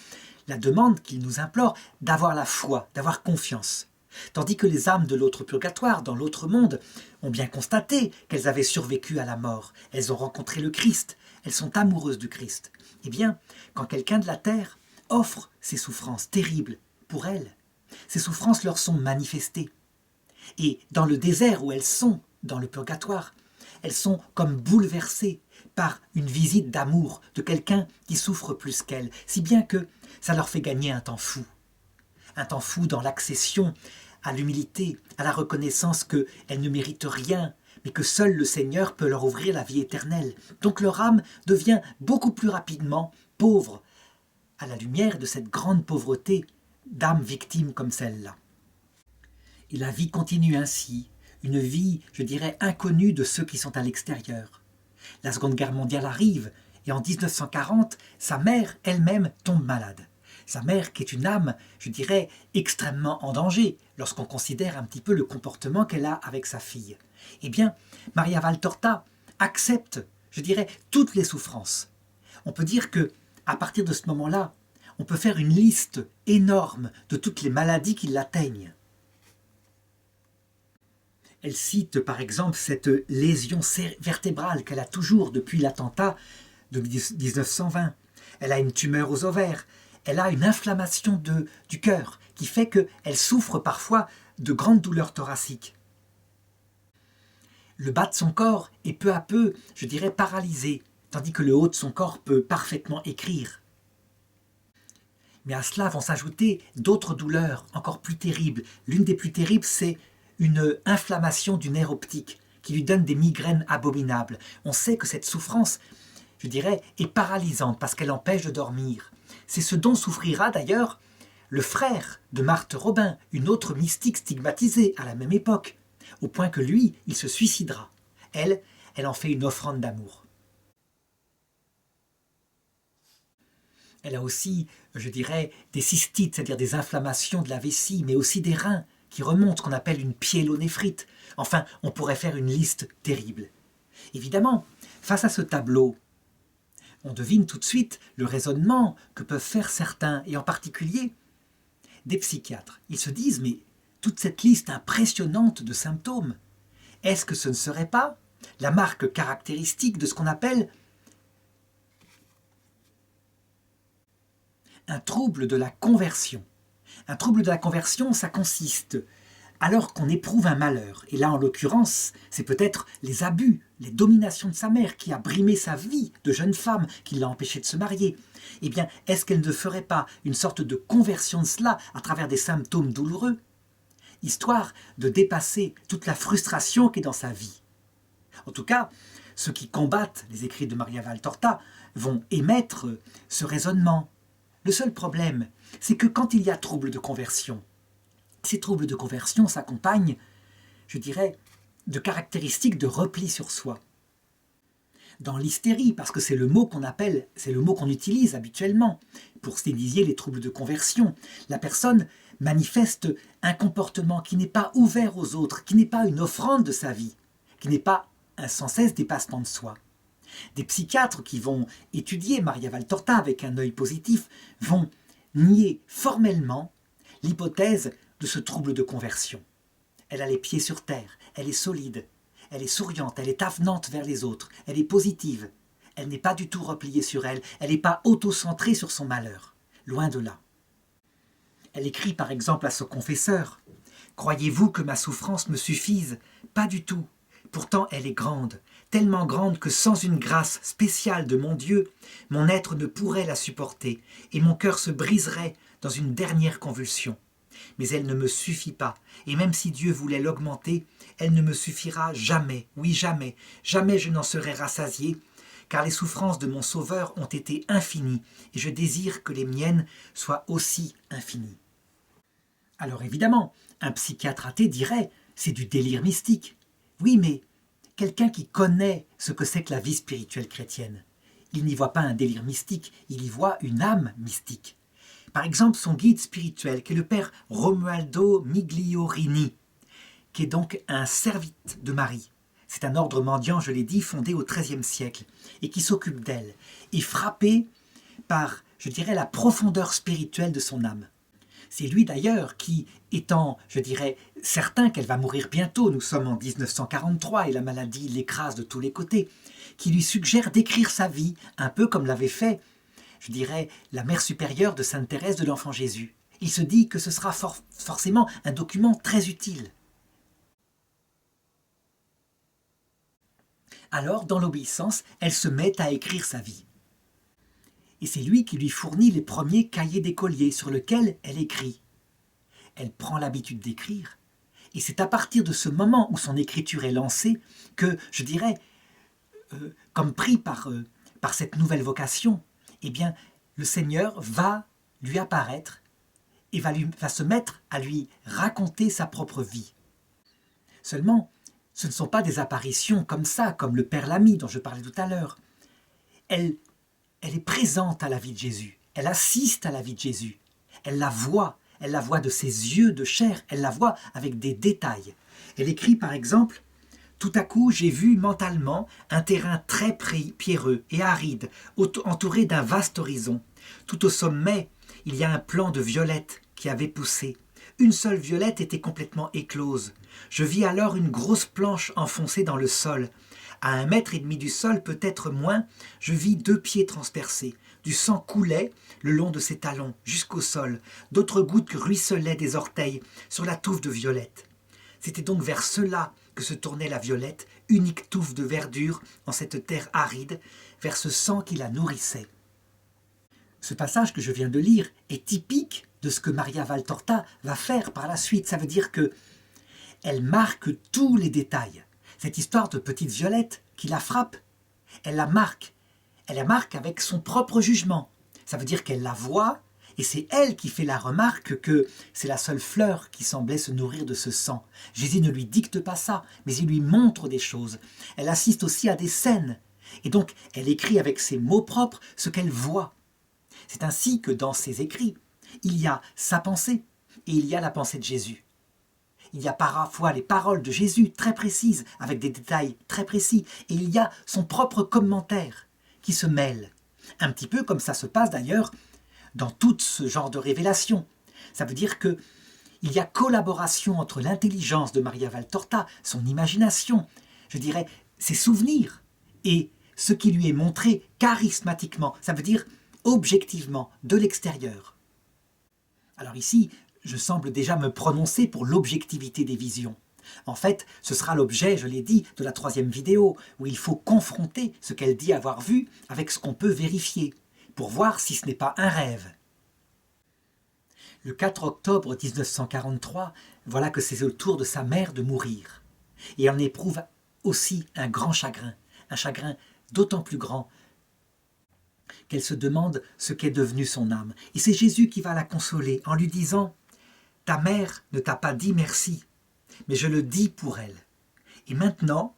A: la demande qu'il nous implore d'avoir la foi, d'avoir confiance. Tandis que les âmes de l'autre purgatoire, dans l'autre monde, ont bien constaté qu'elles avaient survécu à la mort. Elles ont rencontré le Christ, elles sont amoureuses du Christ. Eh bien, quand quelqu'un de la terre offre ces souffrances terribles pour elles, ces souffrances leur sont manifestées. Et dans le désert où elles sont, dans le purgatoire, elles sont comme bouleversées par une visite d'amour de quelqu'un qui souffre plus qu'elles, si bien que ça leur fait gagner un temps fou dans l'accession à l'humilité, à la reconnaissance qu'elles ne méritent rien, mais que seul le Seigneur peut leur ouvrir la vie éternelle. Donc leur âme devient beaucoup plus rapidement pauvre, à la lumière de cette grande pauvreté d'âmes victimes comme celle-là. Et la vie continue ainsi, une vie, je dirais, inconnue de ceux qui sont à l'extérieur. La Seconde Guerre mondiale arrive, et en 1940, sa mère elle-même tombe malade. Sa mère qui est une âme, je dirais, extrêmement en danger, lorsqu'on considère un petit peu le comportement qu'elle a avec sa fille. Eh bien, Maria Valtorta accepte, je dirais, toutes les souffrances. On peut dire que, à partir de ce moment-là, on peut faire une liste énorme de toutes les maladies qui l'atteignent. Elle cite par exemple cette lésion vertébrale qu'elle a toujours depuis l'attentat de 1920. Elle a une tumeur aux ovaires, elle a une inflammation du cœur qui fait qu'elle souffre parfois de grandes douleurs thoraciques. Le bas de son corps est peu à peu, je dirais, paralysé, tandis que le haut de son corps peut parfaitement écrire. Mais à cela vont s'ajouter d'autres douleurs encore plus terribles. L'une des plus terribles, c'est une inflammation du nerf optique qui lui donne des migraines abominables. On sait que cette souffrance, je dirais, est paralysante parce qu'elle empêche de dormir. C'est ce dont souffrira d'ailleurs le frère de Marthe Robin, une autre mystique stigmatisée à la même époque, au point que lui, il se suicidera. Elle en fait une offrande d'amour. Elle a aussi, je dirais, des cystites, c'est-à-dire des inflammations de la vessie, mais aussi des reins qui remontent, ce qu'on appelle une pyélonéphrite. Enfin, on pourrait faire une liste terrible. Évidemment, face à ce tableau, on devine tout de suite le raisonnement que peuvent faire certains, et en particulier des psychiatres. Ils se disent, mais toute cette liste impressionnante de symptômes, est-ce que ce ne serait pas la marque caractéristique de ce qu'on appelle un trouble de la conversion? Un trouble de la conversion, ça consiste, alors qu'on éprouve un malheur, et là en l'occurrence, c'est peut-être les abus, les dominations de sa mère qui a brimé sa vie de jeune femme, qui l'a empêchée de se marier, eh bien, est-ce qu'elle ne ferait pas une sorte de conversion de cela à travers des symptômes douloureux, histoire de dépasser toute la frustration qui est dans sa vie? En tout cas, ceux qui combattent les écrits de Maria Valtorta vont émettre ce raisonnement. Le seul problème, c'est que quand il y a trouble de conversion, ces troubles de conversion s'accompagnent, je dirais, de caractéristiques de repli sur soi. Dans l'hystérie, parce que c'est le mot qu'on appelle, c'est le mot qu'on utilise habituellement pour désigner les troubles de conversion, la personne manifeste un comportement qui n'est pas ouvert aux autres, qui n'est pas une offrande de sa vie, qui n'est pas un sans cesse dépassement de soi. Des psychiatres qui vont étudier Maria Valtorta avec un œil positif vont nier formellement l'hypothèse de ce trouble de conversion. Elle a les pieds sur terre, elle est solide, elle est souriante, elle est avenante vers les autres, elle est positive, elle n'est pas du tout repliée sur elle, elle n'est pas auto-centrée sur son malheur, loin de là. Elle écrit par exemple à son confesseur « Croyez-vous que ma souffrance me suffise ? Pas du tout. Pourtant elle est grande, tellement grande que sans une grâce spéciale de mon Dieu, mon être ne pourrait la supporter, et mon cœur se briserait dans une dernière convulsion. Mais elle ne me suffit pas, et même si Dieu voulait l'augmenter, elle ne me suffira jamais, oui jamais, jamais je n'en serai rassasié, car les souffrances de mon Sauveur ont été infinies, et je désire que les miennes soient aussi infinies. Alors évidemment, un psychiatre athée dirait « c'est du délire mystique ». Oui, mais quelqu'un qui connaît ce que c'est que la vie spirituelle chrétienne, il n'y voit pas un délire mystique, il y voit une âme mystique. Par exemple, son guide spirituel, qui est le père Romualdo Migliorini, qui est donc un servite de Marie. C'est un ordre mendiant, je l'ai dit, fondé au XIIIe siècle, et qui s'occupe d'elle, et frappé par, je dirais, la profondeur spirituelle de son âme. C'est lui d'ailleurs qui, étant, je dirais, certain qu'elle va mourir bientôt, nous sommes en 1943 et la maladie l'écrase de tous les côtés, qui lui suggère d'écrire sa vie, un peu comme l'avait fait, je dirais, la mère supérieure de Sainte Thérèse de l'Enfant Jésus. Il se dit que ce sera forcément un document très utile. Alors, dans l'obéissance, elle se met à écrire sa vie. Et c'est lui qui lui fournit les premiers cahiers d'écoliers sur lesquels elle écrit. Elle prend l'habitude d'écrire, et c'est à partir de ce moment où son écriture est lancée que, je dirais, comme pris par cette nouvelle vocation, eh bien, le Seigneur va lui apparaître et va se mettre à lui raconter sa propre vie. Seulement, ce ne sont pas des apparitions comme ça, comme le Père Lamy dont je parlais tout à l'heure. Elle est présente à la vie de Jésus, elle assiste à la vie de Jésus, elle la voit de ses yeux de chair, elle la voit avec des détails. Elle écrit par exemple « Tout à coup, j'ai vu mentalement un terrain très pierreux et aride, entouré d'un vaste horizon. Tout au sommet, il y a un plant de violettes qui avait poussé. Une seule violette était complètement éclose. Je vis alors une grosse planche enfoncée dans le sol. À 1,5 mètre du sol, peut-être moins, je vis 2 pieds transpercés. Du sang coulait le long de ses talons jusqu'au sol. D'autres gouttes ruisselaient des orteils sur la touffe de violette. C'était donc vers cela que se tournait la violette, unique touffe de verdure en cette terre aride, vers ce sang qui la nourrissait. » Ce passage que je viens de lire est typique de ce que Maria Valtorta va faire par la suite. Ça veut dire que elle marque tous les détails. Cette histoire de petite violette qui la frappe, elle la marque. Elle la marque avec son propre jugement. Ça veut dire qu'elle la voit et c'est elle qui fait la remarque que c'est la seule fleur qui semblait se nourrir de ce sang. Jésus ne lui dicte pas ça, mais il lui montre des choses. Elle assiste aussi à des scènes. Et donc, elle écrit avec ses mots propres ce qu'elle voit. C'est ainsi que dans ses écrits, il y a sa pensée et il y a la pensée de Jésus. Il y a parfois les paroles de Jésus très précises, avec des détails très précis, et il y a son propre commentaire qui se mêle. Un petit peu comme ça se passe d'ailleurs dans tout ce genre de révélation. Ça veut dire qu'il y a collaboration entre l'intelligence de Maria Valtorta, son imagination, je dirais ses souvenirs, et ce qui lui est montré charismatiquement, ça veut dire objectivement, de l'extérieur. Alors ici, je semble déjà me prononcer pour l'objectivité des visions. En fait, ce sera l'objet, je l'ai dit, de la 3e vidéo, où il faut confronter ce qu'elle dit avoir vu avec ce qu'on peut vérifier, pour voir si ce n'est pas un rêve. Le 4 octobre 1943, voilà que c'est au tour de sa mère de mourir. Et elle en éprouve aussi un grand chagrin, un chagrin d'autant plus grand qu'elle se demande ce qu'est devenu son âme. Et c'est Jésus qui va la consoler en lui disant « Ta mère ne t'a pas dit merci, mais je le dis pour elle. Et maintenant,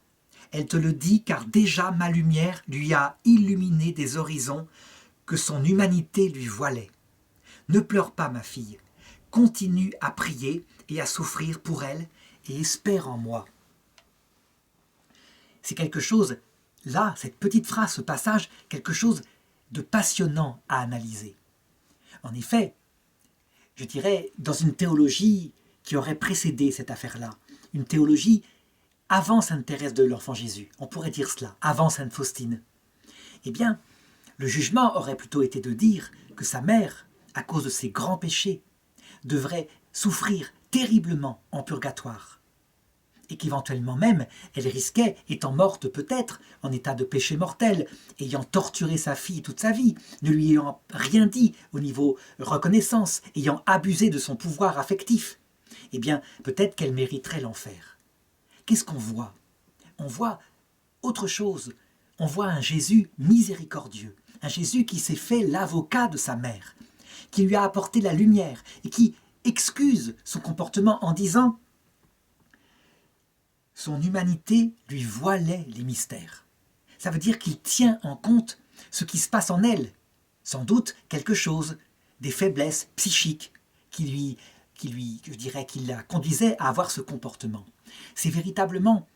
A: elle te le dit car déjà ma lumière lui a illuminé des horizons que son humanité lui voilait. Ne pleure pas, ma fille, continue à prier et à souffrir pour elle et espère en moi. » C'est quelque chose, là, cette petite phrase, ce passage, quelque chose de passionnant à analyser. En effet, je dirais, dans une théologie qui aurait précédé cette affaire-là, une théologie avant Sainte Thérèse de l'Enfant Jésus, on pourrait dire cela, avant Sainte Faustine, eh bien, le jugement aurait plutôt été de dire que sa mère, à cause de ses grands péchés, devrait souffrir terriblement en purgatoire. et qu'éventuellement même, elle risquait, étant morte peut-être, en état de péché mortel, ayant torturé sa fille toute sa vie, ne lui ayant rien dit au niveau reconnaissance, ayant abusé de son pouvoir affectif, eh bien, peut-être qu'elle mériterait l'enfer. Qu'est-ce qu'on voit? On voit autre chose. On voit un Jésus miséricordieux, un Jésus qui s'est fait l'avocat de sa mère, qui lui a apporté la lumière et qui excuse son comportement en disant son humanité lui voilait les mystères. Ça veut dire qu'il tient en compte ce qui se passe en elle, sans doute quelque chose, des faiblesses psychiques qui la conduisaient à avoir ce comportement. C'est véritablement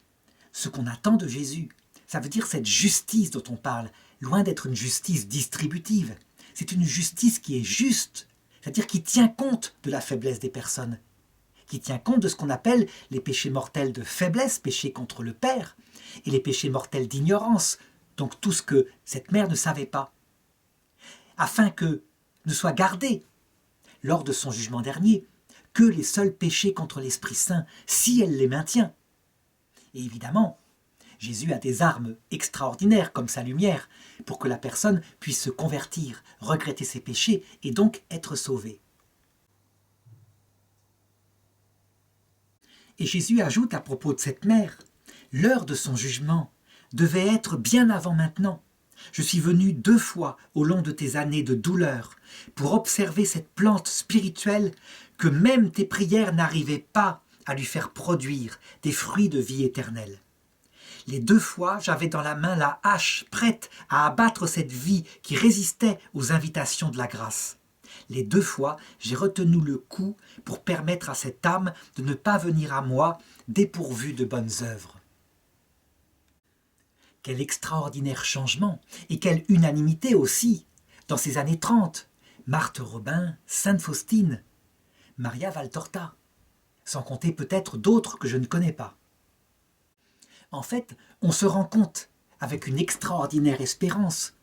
A: ce qu'on attend de Jésus. Ça veut dire cette justice dont on parle, loin d'être une justice distributive. C'est une justice qui est juste, c'est-à-dire qui tient compte de la faiblesse des personnes, qui tient compte de ce qu'on appelle les péchés mortels de faiblesse, péchés contre le Père, et les péchés mortels d'ignorance, donc tout ce que cette mère ne savait pas, afin que ne soient gardés, lors de son jugement dernier, que les seuls péchés contre l'Esprit Saint, si elle les maintient. Et évidemment, Jésus a des armes extraordinaires comme sa lumière pour que la personne puisse se convertir, regretter ses péchés et donc être sauvée. Et Jésus ajoute à propos de cette mère, l'heure de son jugement devait être bien avant maintenant. Je suis venu 2 fois au long de tes années de douleur pour observer cette plante spirituelle que même tes prières n'arrivaient pas à lui faire produire des fruits de vie éternelle. Les 2 fois, j'avais dans la main la hache prête à abattre cette vie qui résistait aux invitations de la grâce. Les 2 fois, j'ai retenu le coup pour permettre à cette âme de ne pas venir à moi dépourvue de bonnes œuvres. Quel extraordinaire changement et quelle unanimité aussi dans ces années 30. Marthe Robin, Sainte Faustine, Maria Valtorta, sans compter peut-être d'autres que je ne connais pas. En fait, on se rend compte, avec une extraordinaire espérance,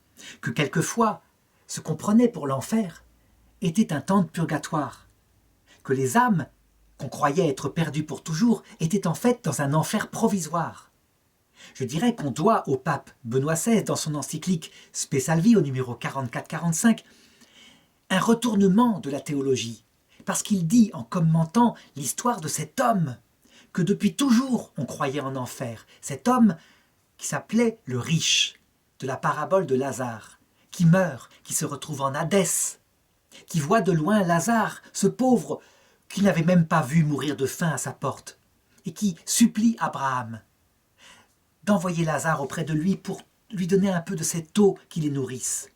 A: que quelquefois, ce qu'on prenait pour l'enfer était un temps de purgatoire, que les âmes, qu'on croyait être perdues pour toujours, étaient en fait dans un enfer provisoire. Je dirais qu'on doit au pape Benoît XVI, dans son encyclique Spe Salvi au numéro 44-45, un retournement de la théologie, parce qu'il dit, en commentant l'histoire de cet homme, que depuis toujours on croyait en enfer, cet homme qui s'appelait le riche, de la parabole de Lazare, qui meurt, qui se retrouve en Hadès, qui voit de loin Lazare, ce pauvre qu'il n'avait même pas vu mourir de faim à sa porte, et qui supplie Abraham d'envoyer Lazare auprès de lui pour lui donner un peu de cette eau qui les nourrisse.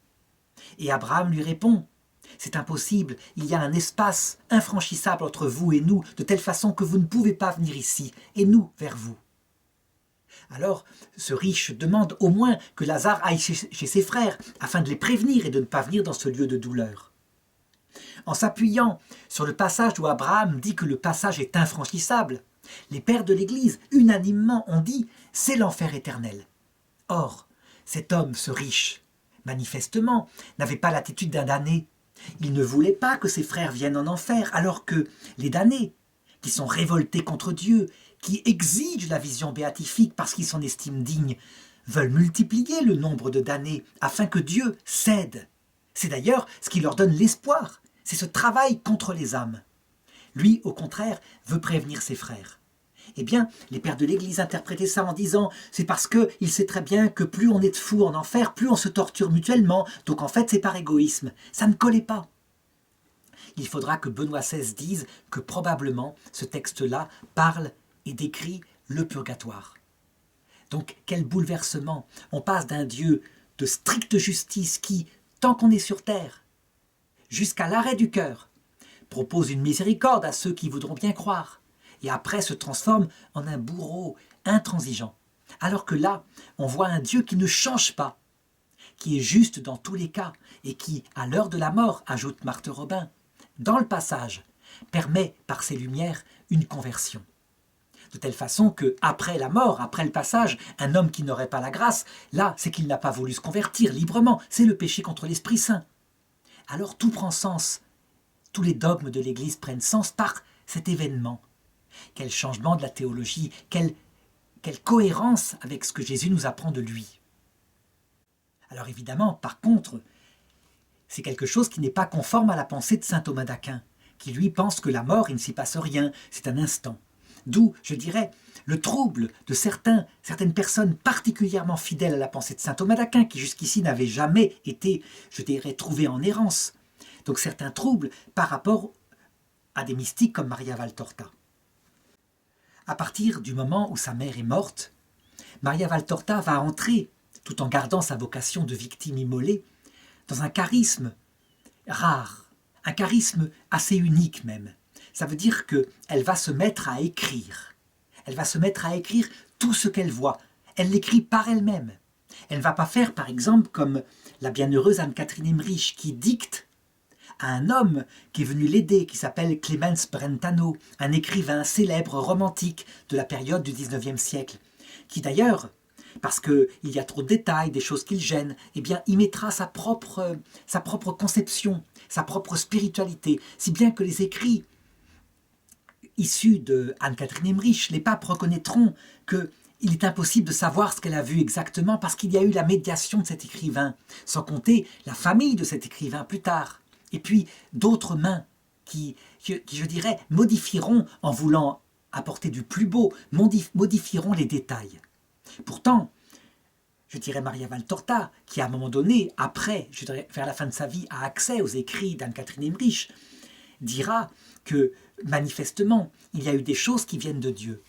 A: Et Abraham lui répond, c'est impossible, il y a un espace infranchissable entre vous et nous, de telle façon que vous ne pouvez pas venir ici, et nous vers vous. Alors, ce riche demande au moins que Lazare aille chez ses frères, afin de les prévenir et de ne pas venir dans ce lieu de douleur. En s'appuyant sur le passage où Abraham dit que le passage est infranchissable, les pères de l'Église, unanimement, ont dit « c'est l'enfer éternel ». Or, cet homme, ce riche, manifestement, n'avait pas l'attitude d'un damné. Il ne voulait pas que ses frères viennent en enfer, alors que les damnés, qui sont révoltés contre Dieu, qui exigent la vision béatifique parce qu'ils s'en estiment dignes, veulent multiplier le nombre de damnés afin que Dieu cède. C'est d'ailleurs ce qui leur donne l'espoir, c'est ce travail contre les âmes. Lui, au contraire, veut prévenir ses frères. Eh bien, les pères de l'Église interprétaient ça en disant « c'est parce qu'il sait très bien que plus on est de fous en enfer, plus on se torture mutuellement, donc en fait c'est par égoïsme ». Ça ne collait pas. Il faudra que Benoît XVI dise que probablement ce texte-là parle et décrit le purgatoire. Donc quel bouleversement! On passe d'un Dieu de stricte justice qui, tant qu'on est sur terre, jusqu'à l'arrêt du cœur, propose une miséricorde à ceux qui voudront bien croire, et après se transforme en un bourreau intransigeant. Alors que là, on voit un Dieu qui ne change pas, qui est juste dans tous les cas, et qui, à l'heure de la mort, ajoute Marthe Robin, dans le passage, permet par ses lumières une conversion. De telle façon que, après la mort, après le passage, un homme qui n'aurait pas la grâce, là, c'est qu'il n'a pas voulu se convertir librement, c'est le péché contre l'Esprit Saint. Alors tout prend sens, tous les dogmes de l'Église prennent sens par cet événement, Quel changement de la théologie, quelle cohérence avec ce que Jésus nous apprend de lui. Alors évidemment, par contre, c'est quelque chose qui n'est pas conforme à la pensée de saint Thomas d'Aquin, qui lui pense que la mort, il ne s'y passe rien, c'est un instant. D'où, je dirais, le trouble de certaines personnes particulièrement fidèles à la pensée de saint Thomas d'Aquin, qui jusqu'ici n'avaient jamais été, je dirais, trouvés en errance. Donc certains troubles par rapport à des mystiques comme Maria Valtorta. À partir du moment où sa mère est morte, Maria Valtorta va entrer, tout en gardant sa vocation de victime immolée, dans un charisme rare, un charisme assez unique même. Ça veut dire qu'elle va se mettre à écrire. Elle va se mettre à écrire tout ce qu'elle voit. Elle l'écrit par elle-même. Elle ne va pas faire, par exemple, comme la bienheureuse Anne-Catherine Emmerich, qui dicte à un homme qui est venu l'aider, qui s'appelle Clemens Brentano, un écrivain célèbre romantique de la période du XIXe siècle, qui d'ailleurs, parce qu'il y a trop de détails, des choses qui le gênent, eh bien, il mettra sa propre conception, sa propre spiritualité, si bien que les écrits issus de Anne-Catherine Emmerich, les papes reconnaîtront qu'il est impossible de savoir ce qu'elle a vu exactement parce qu'il y a eu la médiation de cet écrivain, sans compter la famille de cet écrivain plus tard. Et puis d'autres mains qui, je dirais, modifieront, en voulant apporter du plus beau, modifieront les détails. Pourtant, je dirais Maria Valtorta, qui à un moment donné, après, je dirais vers la fin de sa vie, a accès aux écrits d'Anne-Catherine Emmerich, dira que manifestement, il y a eu des choses qui viennent de Dieu.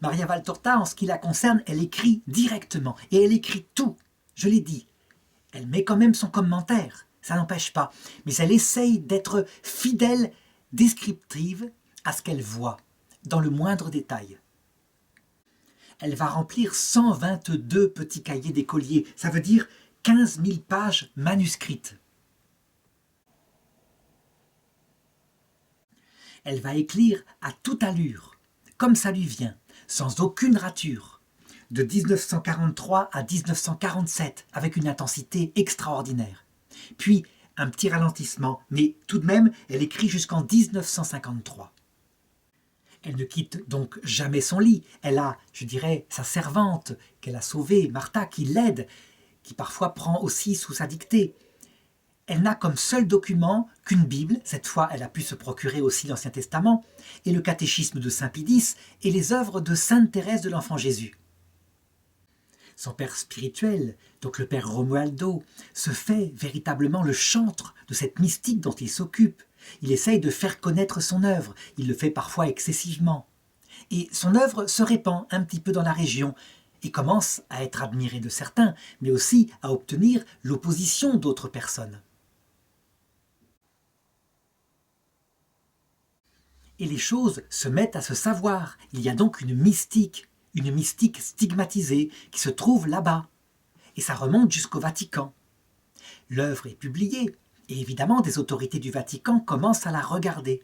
A: Maria Valtorta, en ce qui la concerne, elle écrit directement, et elle écrit tout, je l'ai dit. Elle met quand même son commentaire, ça n'empêche pas, mais elle essaye d'être fidèle, descriptive à ce qu'elle voit, dans le moindre détail. Elle va remplir 122 petits cahiers d'écoliers, ça veut dire 15 000 pages manuscrites. Elle va écrire à toute allure, comme ça lui vient, sans aucune rature, de 1943 à 1947, avec une intensité extraordinaire. Puis, un petit ralentissement, mais tout de même, elle écrit jusqu'en 1953. Elle ne quitte donc jamais son lit. Elle a, je dirais, sa servante qu'elle a sauvée, Martha, qui l'aide, qui parfois prend aussi sous sa dictée. Elle n'a comme seul document qu'une Bible, cette fois elle a pu se procurer aussi l'Ancien Testament, et le catéchisme de Saint Pie et les œuvres de Sainte Thérèse de l'Enfant Jésus. Son père spirituel, donc le père Romualdo, se fait véritablement le chantre de cette mystique dont il s'occupe. Il essaye de faire connaître son œuvre, il le fait parfois excessivement. Et son œuvre se répand un petit peu dans la région et commence à être admirée de certains, mais aussi à obtenir l'opposition d'autres personnes. Et les choses se mettent à se savoir. Il y a donc une mystique stigmatisée qui se trouve là-bas. Et ça remonte jusqu'au Vatican. L'œuvre est publiée, et évidemment des autorités du Vatican commencent à la regarder.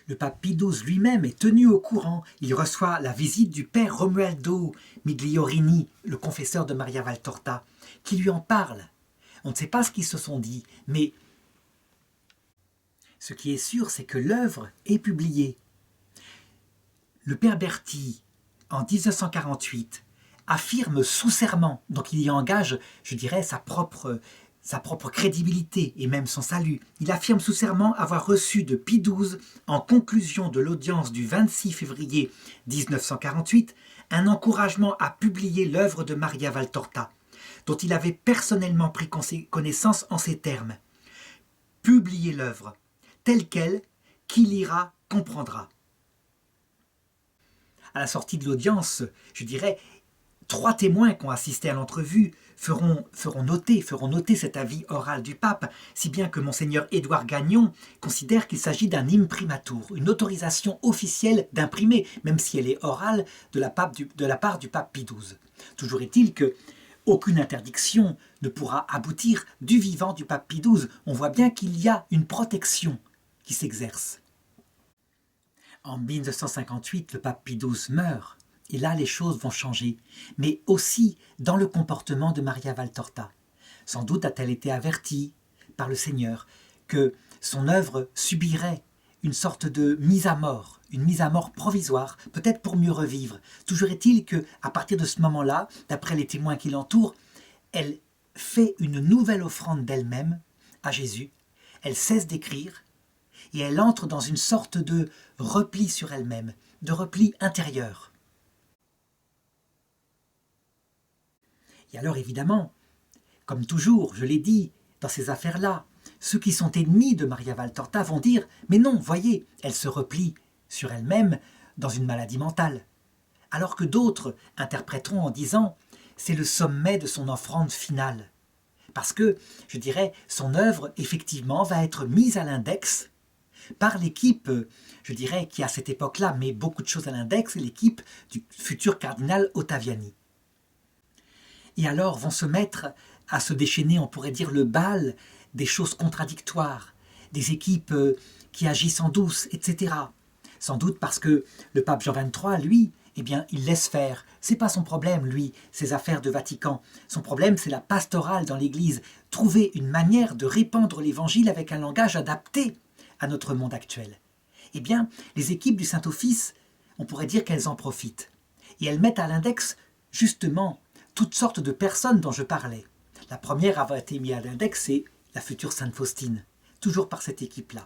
A: Le pape Pie XII lui-même est tenu au courant. Il reçoit la visite du père Romualdo Migliorini, le confesseur de Maria Valtorta, qui lui en parle. On ne sait pas ce qu'ils se sont dit, mais ce qui est sûr, c'est que l'œuvre est publiée. Le père Berti, en 1948, affirme sous serment, donc il y engage, je dirais, sa propre crédibilité et même son salut. Il affirme sous serment avoir reçu de Pie XII, en conclusion de l'audience du 26 février 1948, un encouragement à publier l'œuvre de Maria Valtorta, dont il avait personnellement pris connaissance en ces termes. Publiez l'œuvre, telle qu'elle, qui lira comprendra. À la sortie de l'audience, je dirais, 3 témoins qui ont assisté à l'entrevue feront noter cet avis oral du pape, si bien que monseigneur Édouard Gagnon considère qu'il s'agit d'un imprimatur, une autorisation officielle d'imprimer, même si elle est orale de la part du pape Pie XII. Toujours est-il que aucune interdiction ne pourra aboutir du vivant du pape Pie XII. On voit bien qu'il y a une protection qui s'exerce. En 1958, le pape Pie XII meurt. Et là, les choses vont changer, mais aussi dans le comportement de Maria Valtorta. Sans doute a-t-elle été avertie par le Seigneur que son œuvre subirait une sorte de mise à mort, une mise à mort provisoire, peut-être pour mieux revivre. Toujours est-il qu'à partir de ce moment-là, d'après les témoins qui l'entourent, elle fait une nouvelle offrande d'elle-même à Jésus, elle cesse d'écrire et elle entre dans une sorte de repli sur elle-même, de repli intérieur. Et alors évidemment, comme toujours, je l'ai dit, dans ces affaires-là, ceux qui sont ennemis de Maria Valtorta vont dire « Mais non, voyez, elle se replie sur elle-même dans une maladie mentale. » Alors que d'autres interpréteront en disant « C'est le sommet de son offrande finale. » Parce que, je dirais, son œuvre, effectivement, va être mise à l'index par l'équipe, je dirais, qui à cette époque-là met beaucoup de choses à l'index, l'équipe du futur cardinal Ottaviani. Et alors vont se mettre à se déchaîner, on pourrait dire, le bal des choses contradictoires, des équipes qui agissent en douce, etc. Sans doute parce que le pape Jean XXIII, lui, eh bien, il laisse faire. C'est pas son problème, lui, ces affaires de Vatican. Son problème, c'est la pastorale dans l'Église. Trouver une manière de répandre l'Évangile avec un langage adapté à notre monde actuel. Eh bien, les équipes du Saint-Office, on pourrait dire qu'elles en profitent. Et elles mettent à l'index, justement, toutes sortes de personnes dont je parlais. La première à avoir été mise à l'index, c'est la future Sainte Faustine, toujours par cette équipe-là.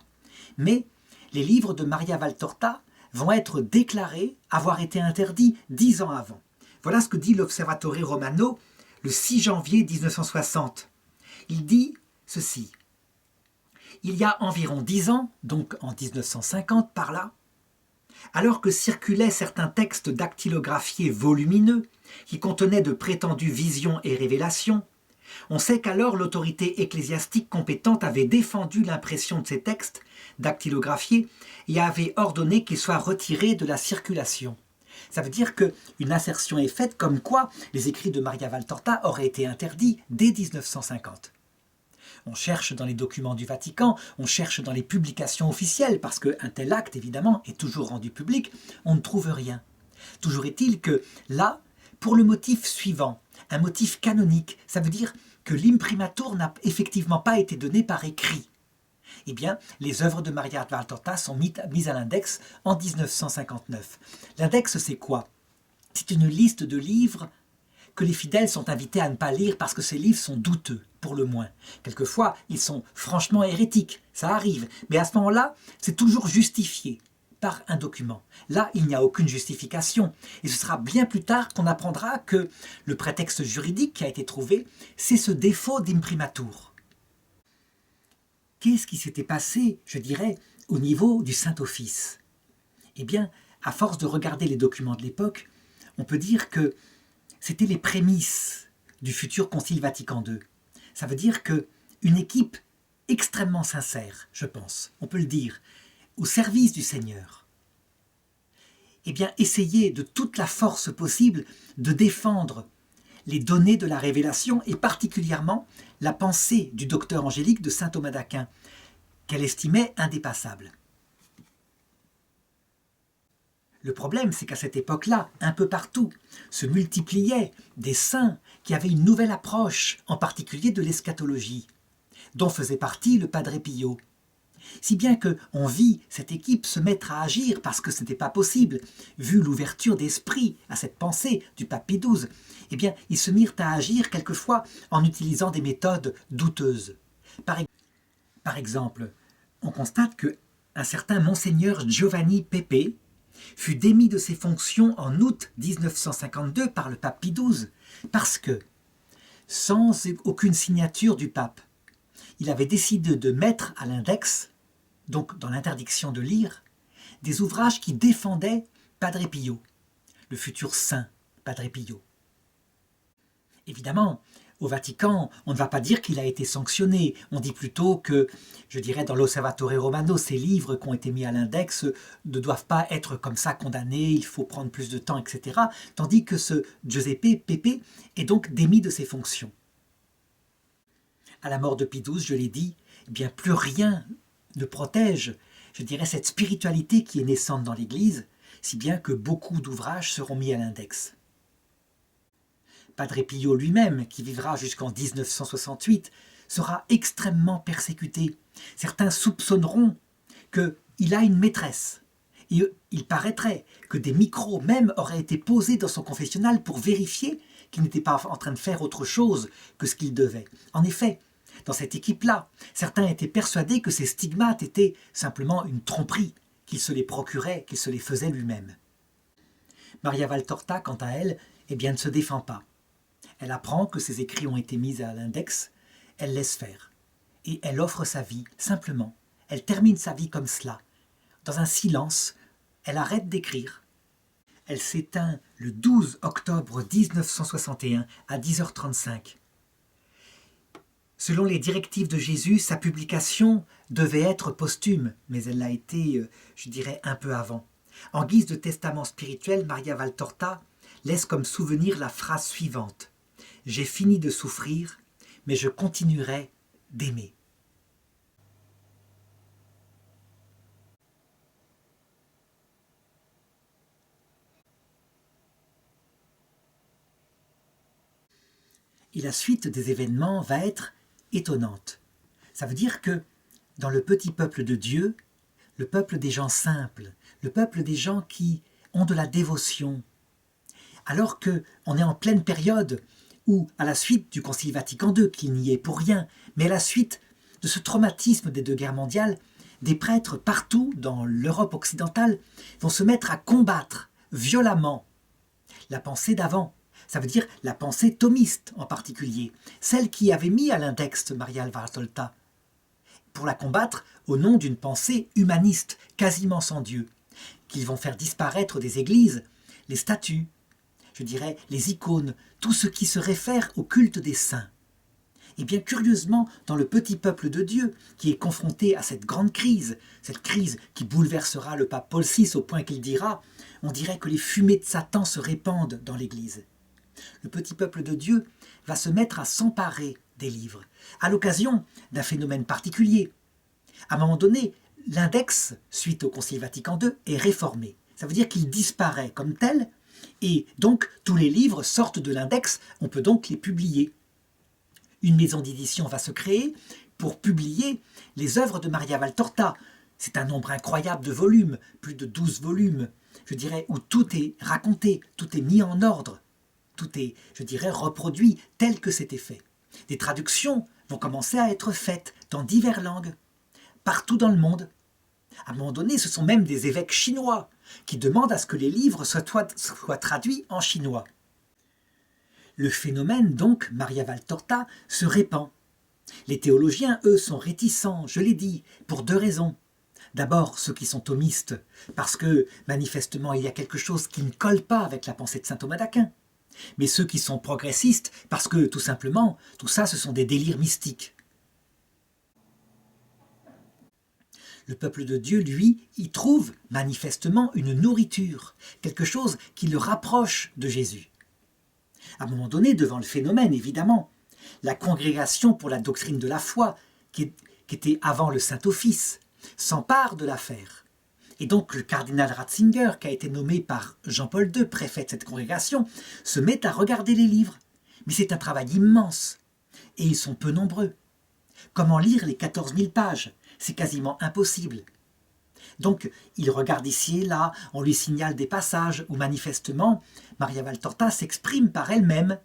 A: Mais les livres de Maria Valtorta vont être déclarés avoir été interdits 10 ans avant. Voilà ce que dit l'Osservatore Romano le 6 janvier 1960. Il dit ceci. Il y a environ 10 ans, donc en 1950 par là, alors que circulaient certains textes dactylographiés volumineux qui contenaient de prétendues visions et révélations, on sait qu'alors l'autorité ecclésiastique compétente avait défendu l'impression de ces textes dactylographiés et avait ordonné qu'ils soient retirés de la circulation. Ça veut dire qu'une assertion est faite comme quoi les écrits de Maria Valtorta auraient été interdits dès 1950. On cherche dans les documents du Vatican, on cherche dans les publications officielles, parce qu'un tel acte, évidemment, est toujours rendu public, on ne trouve rien. Toujours est-il que là, pour le motif suivant, un motif canonique, ça veut dire que l'imprimatur n'a effectivement pas été donné par écrit. Eh bien, les œuvres de Maria Valtorta sont mises à l'index en 1959. L'index, c'est quoi? C'est une liste de livres que les fidèles sont invités à ne pas lire parce que ces livres sont douteux, pour le moins. Quelquefois, ils sont franchement hérétiques, ça arrive, mais à ce moment-là, c'est toujours justifié par un document. Là, il n'y a aucune justification, et ce sera bien plus tard qu'on apprendra que le prétexte juridique qui a été trouvé, c'est ce défaut d'imprimatur. Qu'est-ce qui s'était passé, je dirais, au niveau du Saint-Office? Eh bien, à force de regarder les documents de l'époque, on peut dire que c'était les prémices du futur Concile Vatican II. Ça veut dire qu'une équipe extrêmement sincère, je pense, on peut le dire, au service du Seigneur, eh bien, essayer de toute la force possible de défendre les données de la révélation et particulièrement la pensée du docteur angélique de saint Thomas d'Aquin, qu'elle estimait indépassable. Le problème, c'est qu'à cette époque-là, un peu partout, se multipliaient des saints qui avaient une nouvelle approche, en particulier de l'eschatologie, dont faisait partie le Padre Pio. Si bien qu'on vit cette équipe se mettre à agir parce que ce n'était pas possible, vu l'ouverture d'esprit à cette pensée du pape Pie XII, eh bien, ils se mirent à agir quelquefois en utilisant des méthodes douteuses. Par exemple, on constate qu'un certain monseigneur Giovanni Pepe fut démis de ses fonctions en août 1952 par le pape Pie XII parce que, sans aucune signature du pape, il avait décidé de mettre à l'index, donc dans l'interdiction de lire, des ouvrages qui défendaient Padre Pio, le futur saint Padre Pio. Évidemment, au Vatican, on ne va pas dire qu'il a été sanctionné, on dit plutôt que, je dirais dans l'Osservatore Romano, ces livres qui ont été mis à l'index ne doivent pas être comme ça condamnés, il faut prendre plus de temps, etc. Tandis que ce Giuseppe Pepe est donc démis de ses fonctions. À la mort de Pie XII, je l'ai dit, eh bien plus rien ne protège, je dirais, cette spiritualité qui est naissante dans l'Église, si bien que beaucoup d'ouvrages seront mis à l'index. Padre Pio lui-même, qui vivra jusqu'en 1968, sera extrêmement persécuté. Certains soupçonneront qu'il a une maîtresse. Et il paraîtrait que des micros même auraient été posés dans son confessionnal pour vérifier qu'il n'était pas en train de faire autre chose que ce qu'il devait. En effet, dans cette équipe-là, certains étaient persuadés que ces stigmates étaient simplement une tromperie, qu'il se les procurait, qu'il se les faisait lui-même. Maria Valtorta, quant à elle, ne se défend pas. Elle apprend que ses écrits ont été mis à l'index, elle laisse faire. Et elle offre sa vie, simplement. Elle termine sa vie comme cela. Dans un silence, elle arrête d'écrire. Elle s'éteint le 12 octobre 1961 à 10h35. Selon les directives de Jésus, sa publication devait être posthume, mais elle l'a été, un peu avant. En guise de testament spirituel, Maria Valtorta laisse comme souvenir la phrase suivante. « J'ai fini de souffrir, mais je continuerai d'aimer. » Et la suite des événements va être étonnante. Ça veut dire que dans le petit peuple de Dieu, le peuple des gens simples, le peuple des gens qui ont de la dévotion, alors qu'on est en pleine période où, à la suite du Concile Vatican II, qui n'y est pour rien, mais à la suite de ce traumatisme des 2 guerres mondiales, des prêtres partout dans l'Europe occidentale vont se mettre à combattre violemment la pensée d'avant. Ça veut dire la pensée thomiste en particulier, celle qui avait mis à l'index Maria Valtorta, pour la combattre au nom d'une pensée humaniste, quasiment sans Dieu, qu'ils vont faire disparaître des églises, les statues, les icônes, tout ce qui se réfère au culte des saints. Et bien curieusement, dans le petit peuple de Dieu, qui est confronté à cette grande crise, cette crise qui bouleversera le pape Paul VI au point qu'il dira « On dirait que les fumées de Satan se répandent dans l'Église ». Le petit peuple de Dieu va se mettre à s'emparer des livres, à l'occasion d'un phénomène particulier. À un moment donné, l'index, suite au Concile Vatican II, est réformé. Ça veut dire qu'il disparaît comme tel, et donc tous les livres sortent de l'index, on peut donc les publier. Une maison d'édition va se créer pour publier les œuvres de Maria Valtorta. C'est un nombre incroyable de volumes, plus de 12 volumes, où tout est raconté, tout est mis en ordre. Tout est, reproduit tel que c'était fait. Des traductions vont commencer à être faites dans diverses langues, partout dans le monde. À un moment donné, ce sont même des évêques chinois qui demandent à ce que les livres soient traduits en chinois. Le phénomène, donc, Maria Valtorta, se répand. Les théologiens, eux, sont réticents, je l'ai dit, pour 2 raisons. D'abord, ceux qui sont thomistes, parce que, manifestement, il y a quelque chose qui ne colle pas avec la pensée de saint Thomas d'Aquin. Mais ceux qui sont progressistes, parce que, tout simplement, tout ça, ce sont des délires mystiques. Le peuple de Dieu, lui, y trouve manifestement une nourriture, quelque chose qui le rapproche de Jésus. À un moment donné, devant le phénomène, évidemment, la congrégation pour la doctrine de la foi, qui était avant le Saint-Office, s'empare de l'affaire. Et donc le cardinal Ratzinger, qui a été nommé par Jean-Paul II, préfet de cette congrégation, se met à regarder les livres. Mais c'est un travail immense, et ils sont peu nombreux. Comment lire les 14 000 pages? C'est quasiment impossible. Donc, il regarde ici et là, on lui signale des passages où manifestement, Maria Valtorta s'exprime par elle-même.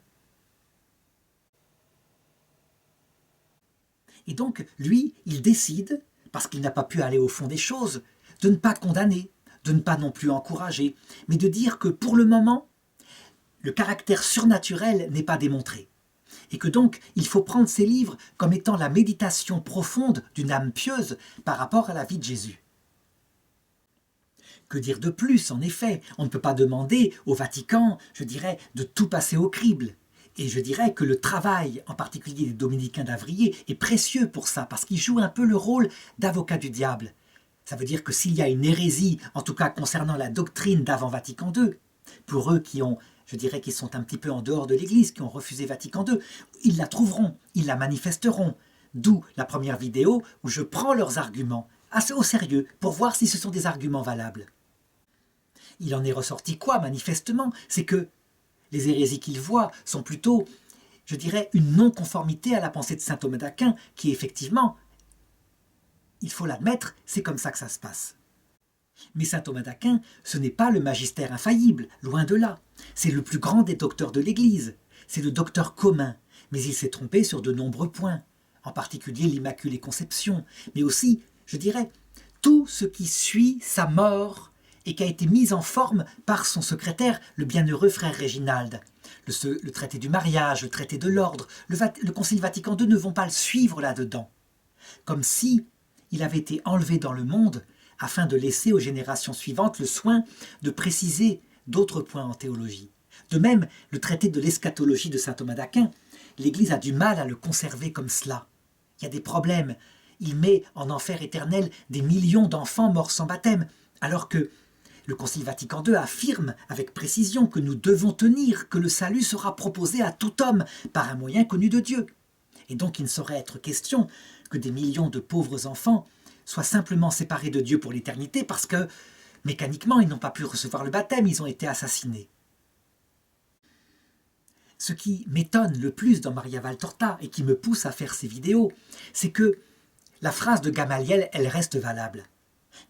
A: Et donc, lui, il décide, parce qu'il n'a pas pu aller au fond des choses, de ne pas condamner, de ne pas non plus encourager, mais de dire que pour le moment, le caractère surnaturel n'est pas démontré. Et que donc, il faut prendre ces livres comme étant la méditation profonde d'une âme pieuse par rapport à la vie de Jésus. Que dire de plus, en effet? On ne peut pas demander au Vatican, de tout passer au crible. Et je dirais que le travail, en particulier des dominicains d'Avrier, est précieux pour ça, parce qu'ils jouent un peu le rôle d'avocat du diable. Ça veut dire que s'il y a une hérésie, en tout cas concernant la doctrine d'avant Vatican II, pour eux qui ont, qui sont un petit peu en dehors de l'Église, qui ont refusé Vatican II, ils la trouveront, ils la manifesteront. D'où la première vidéo où je prends leurs arguments assez au sérieux pour voir si ce sont des arguments valables. Il en est ressorti quoi, manifestement? C'est que les hérésies qu'ils voient sont plutôt je dirais, une non-conformité à la pensée de saint Thomas d'Aquin, qui effectivement, il faut l'admettre, c'est comme ça que ça se passe. Mais saint Thomas d'Aquin, ce n'est pas le magistère infaillible, loin de là. C'est le plus grand des docteurs de l'Église, c'est le docteur commun, mais il s'est trompé sur de nombreux points, en particulier l'Immaculée Conception, mais aussi, je dirais, tout ce qui suit sa mort et qui a été mis en forme par son secrétaire, le bienheureux frère Réginald. Le traité du mariage, le traité de l'ordre, le Concile Vatican II ne vont pas le suivre là-dedans. Comme si il avait été enlevé dans le monde afin de laisser aux générations suivantes le soin de préciser d'autres points en théologie. De même, le traité de l'eschatologie de saint Thomas d'Aquin, l'Église a du mal à le conserver comme cela. Il y a des problèmes. Il met en enfer éternel des millions d'enfants morts sans baptême, alors que le Concile Vatican II affirme avec précision que nous devons tenir, que le salut sera proposé à tout homme par un moyen connu de Dieu. Et donc il ne saurait être question que des millions de pauvres enfants soient simplement séparés de Dieu pour l'éternité parce que, mécaniquement, ils n'ont pas pu recevoir le baptême, ils ont été assassinés. Ce qui m'étonne le plus dans Maria Valtorta et qui me pousse à faire ces vidéos, c'est que la phrase de Gamaliel, elle reste valable.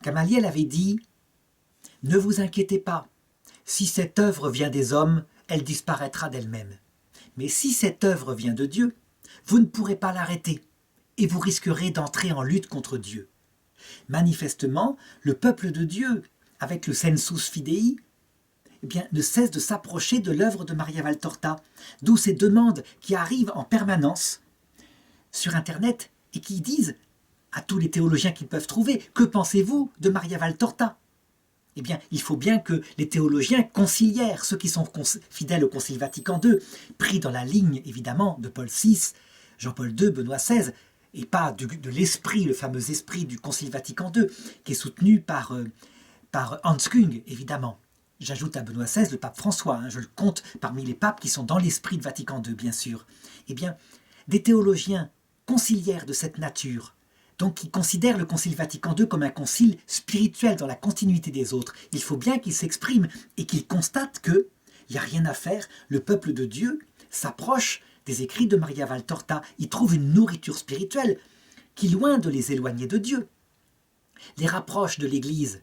A: Gamaliel avait dit « Ne vous inquiétez pas, si cette œuvre vient des hommes, elle disparaîtra d'elle-même. Mais si cette œuvre vient de Dieu, vous ne pourrez pas l'arrêter et vous risquerez d'entrer en lutte contre Dieu. » Manifestement, le peuple de Dieu, avec le sensus fidei, eh bien, ne cesse de s'approcher de l'œuvre de Maria Valtorta, d'où ces demandes qui arrivent en permanence sur Internet et qui disent à tous les théologiens qu'ils peuvent trouver « Que pensez-vous de Maria Valtorta ?» Eh bien, il faut bien que les théologiens conciliaires, ceux qui sont fidèles au Concile Vatican II, pris dans la ligne, évidemment, de Paul VI, Jean-Paul II, Benoît XVI, et pas de l'esprit, le fameux esprit du Concile Vatican II, qui est soutenu par Hans Küng, évidemment. J'ajoute à Benoît XVI le pape François, je le compte parmi les papes qui sont dans l'esprit de Vatican II, bien sûr. Eh bien, des théologiens conciliaires de cette nature, donc qui considèrent le Concile Vatican II comme un concile spirituel dans la continuité des autres, il faut bien qu'ils s'expriment et qu'ils constatent qu'il n'y a rien à faire, le peuple de Dieu s'approche des écrits de Maria Valtorta, il trouve une nourriture spirituelle qui, loin de les éloigner de Dieu, les rapproche de l'Église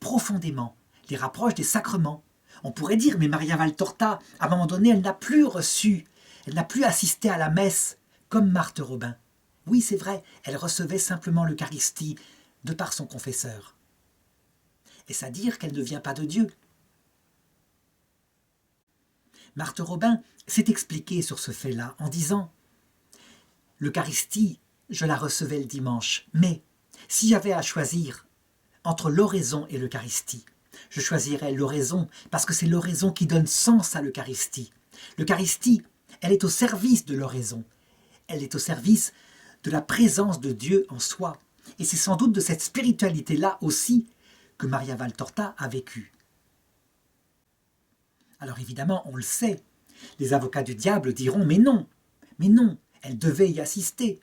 A: profondément, les rapproche des sacrements. On pourrait dire, mais Maria Valtorta, à un moment donné, elle n'a plus reçu, elle n'a plus assisté à la messe, comme Marthe Robin. Oui, c'est vrai, elle recevait simplement l'Eucharistie de par son confesseur. Est-ce à dire qu'elle ne vient pas de Dieu? Marthe Robin s'est expliquée sur ce fait-là en disant « L'Eucharistie, je la recevais le dimanche, mais si j'avais à choisir entre l'oraison et l'Eucharistie, je choisirais l'oraison parce que c'est l'oraison qui donne sens à l'Eucharistie. L'Eucharistie, elle est au service de l'oraison, elle est au service de la présence de Dieu en soi. Et c'est sans doute de cette spiritualité-là aussi que Maria Valtorta a vécu. Alors évidemment, on le sait, les avocats du diable diront « mais non, elle devait y assister.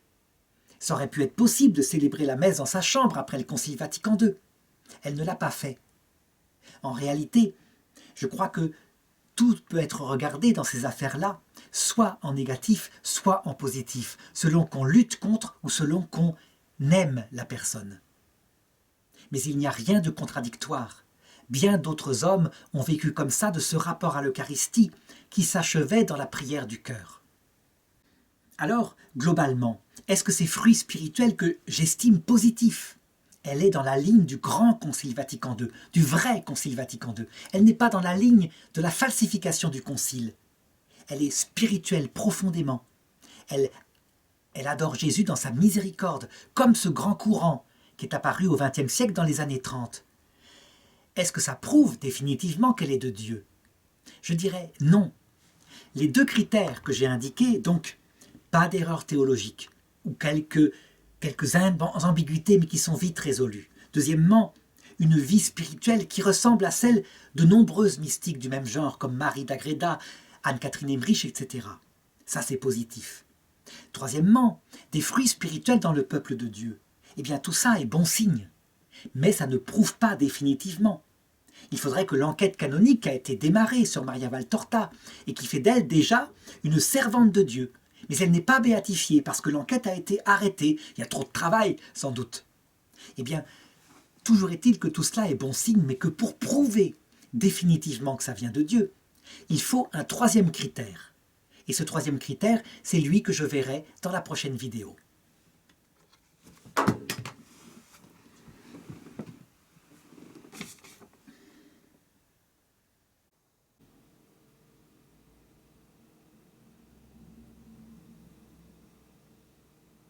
A: Ça aurait pu être possible de célébrer la messe dans sa chambre après le Concile Vatican II. Elle ne l'a pas fait. » En réalité, je crois que tout peut être regardé dans ces affaires-là, soit en négatif, soit en positif, selon qu'on lutte contre ou selon qu'on aime la personne. Mais il n'y a rien de contradictoire. Bien d'autres hommes ont vécu comme ça de ce rapport à l'Eucharistie qui s'achevait dans la prière du cœur. Alors, globalement, est-ce que ces fruits spirituels que j'estime positifs, elle est dans la ligne du grand Concile Vatican II, du vrai Concile Vatican II. Elle n'est pas dans la ligne de la falsification du Concile. Elle est spirituelle profondément. Elle adore Jésus dans sa miséricorde, comme ce grand courant qui est apparu au XXe siècle dans les années 30. Est-ce que ça prouve définitivement qu'elle est de Dieu? Je dirais non. Les deux critères que j'ai indiqués, donc pas d'erreur théologique, ou quelques ambiguïtés mais qui sont vite résolues. Deuxièmement, une vie spirituelle qui ressemble à celle de nombreuses mystiques du même genre, comme Marie d'Agreda, Anne-Catherine Emmerich, etc. Ça, c'est positif. Troisièmement, des fruits spirituels dans le peuple de Dieu. Eh bien, tout ça est bon signe, mais ça ne prouve pas définitivement. Il faudrait que l'enquête canonique a été démarrée sur Maria Valtorta et qui fait d'elle déjà une servante de Dieu. Mais elle n'est pas béatifiée parce que l'enquête a été arrêtée. Il y a trop de travail, sans doute. Eh bien, toujours est-il que tout cela est bon signe, mais que pour prouver définitivement que ça vient de Dieu, il faut un troisième critère. Et ce troisième critère, c'est lui que je verrai dans la prochaine vidéo.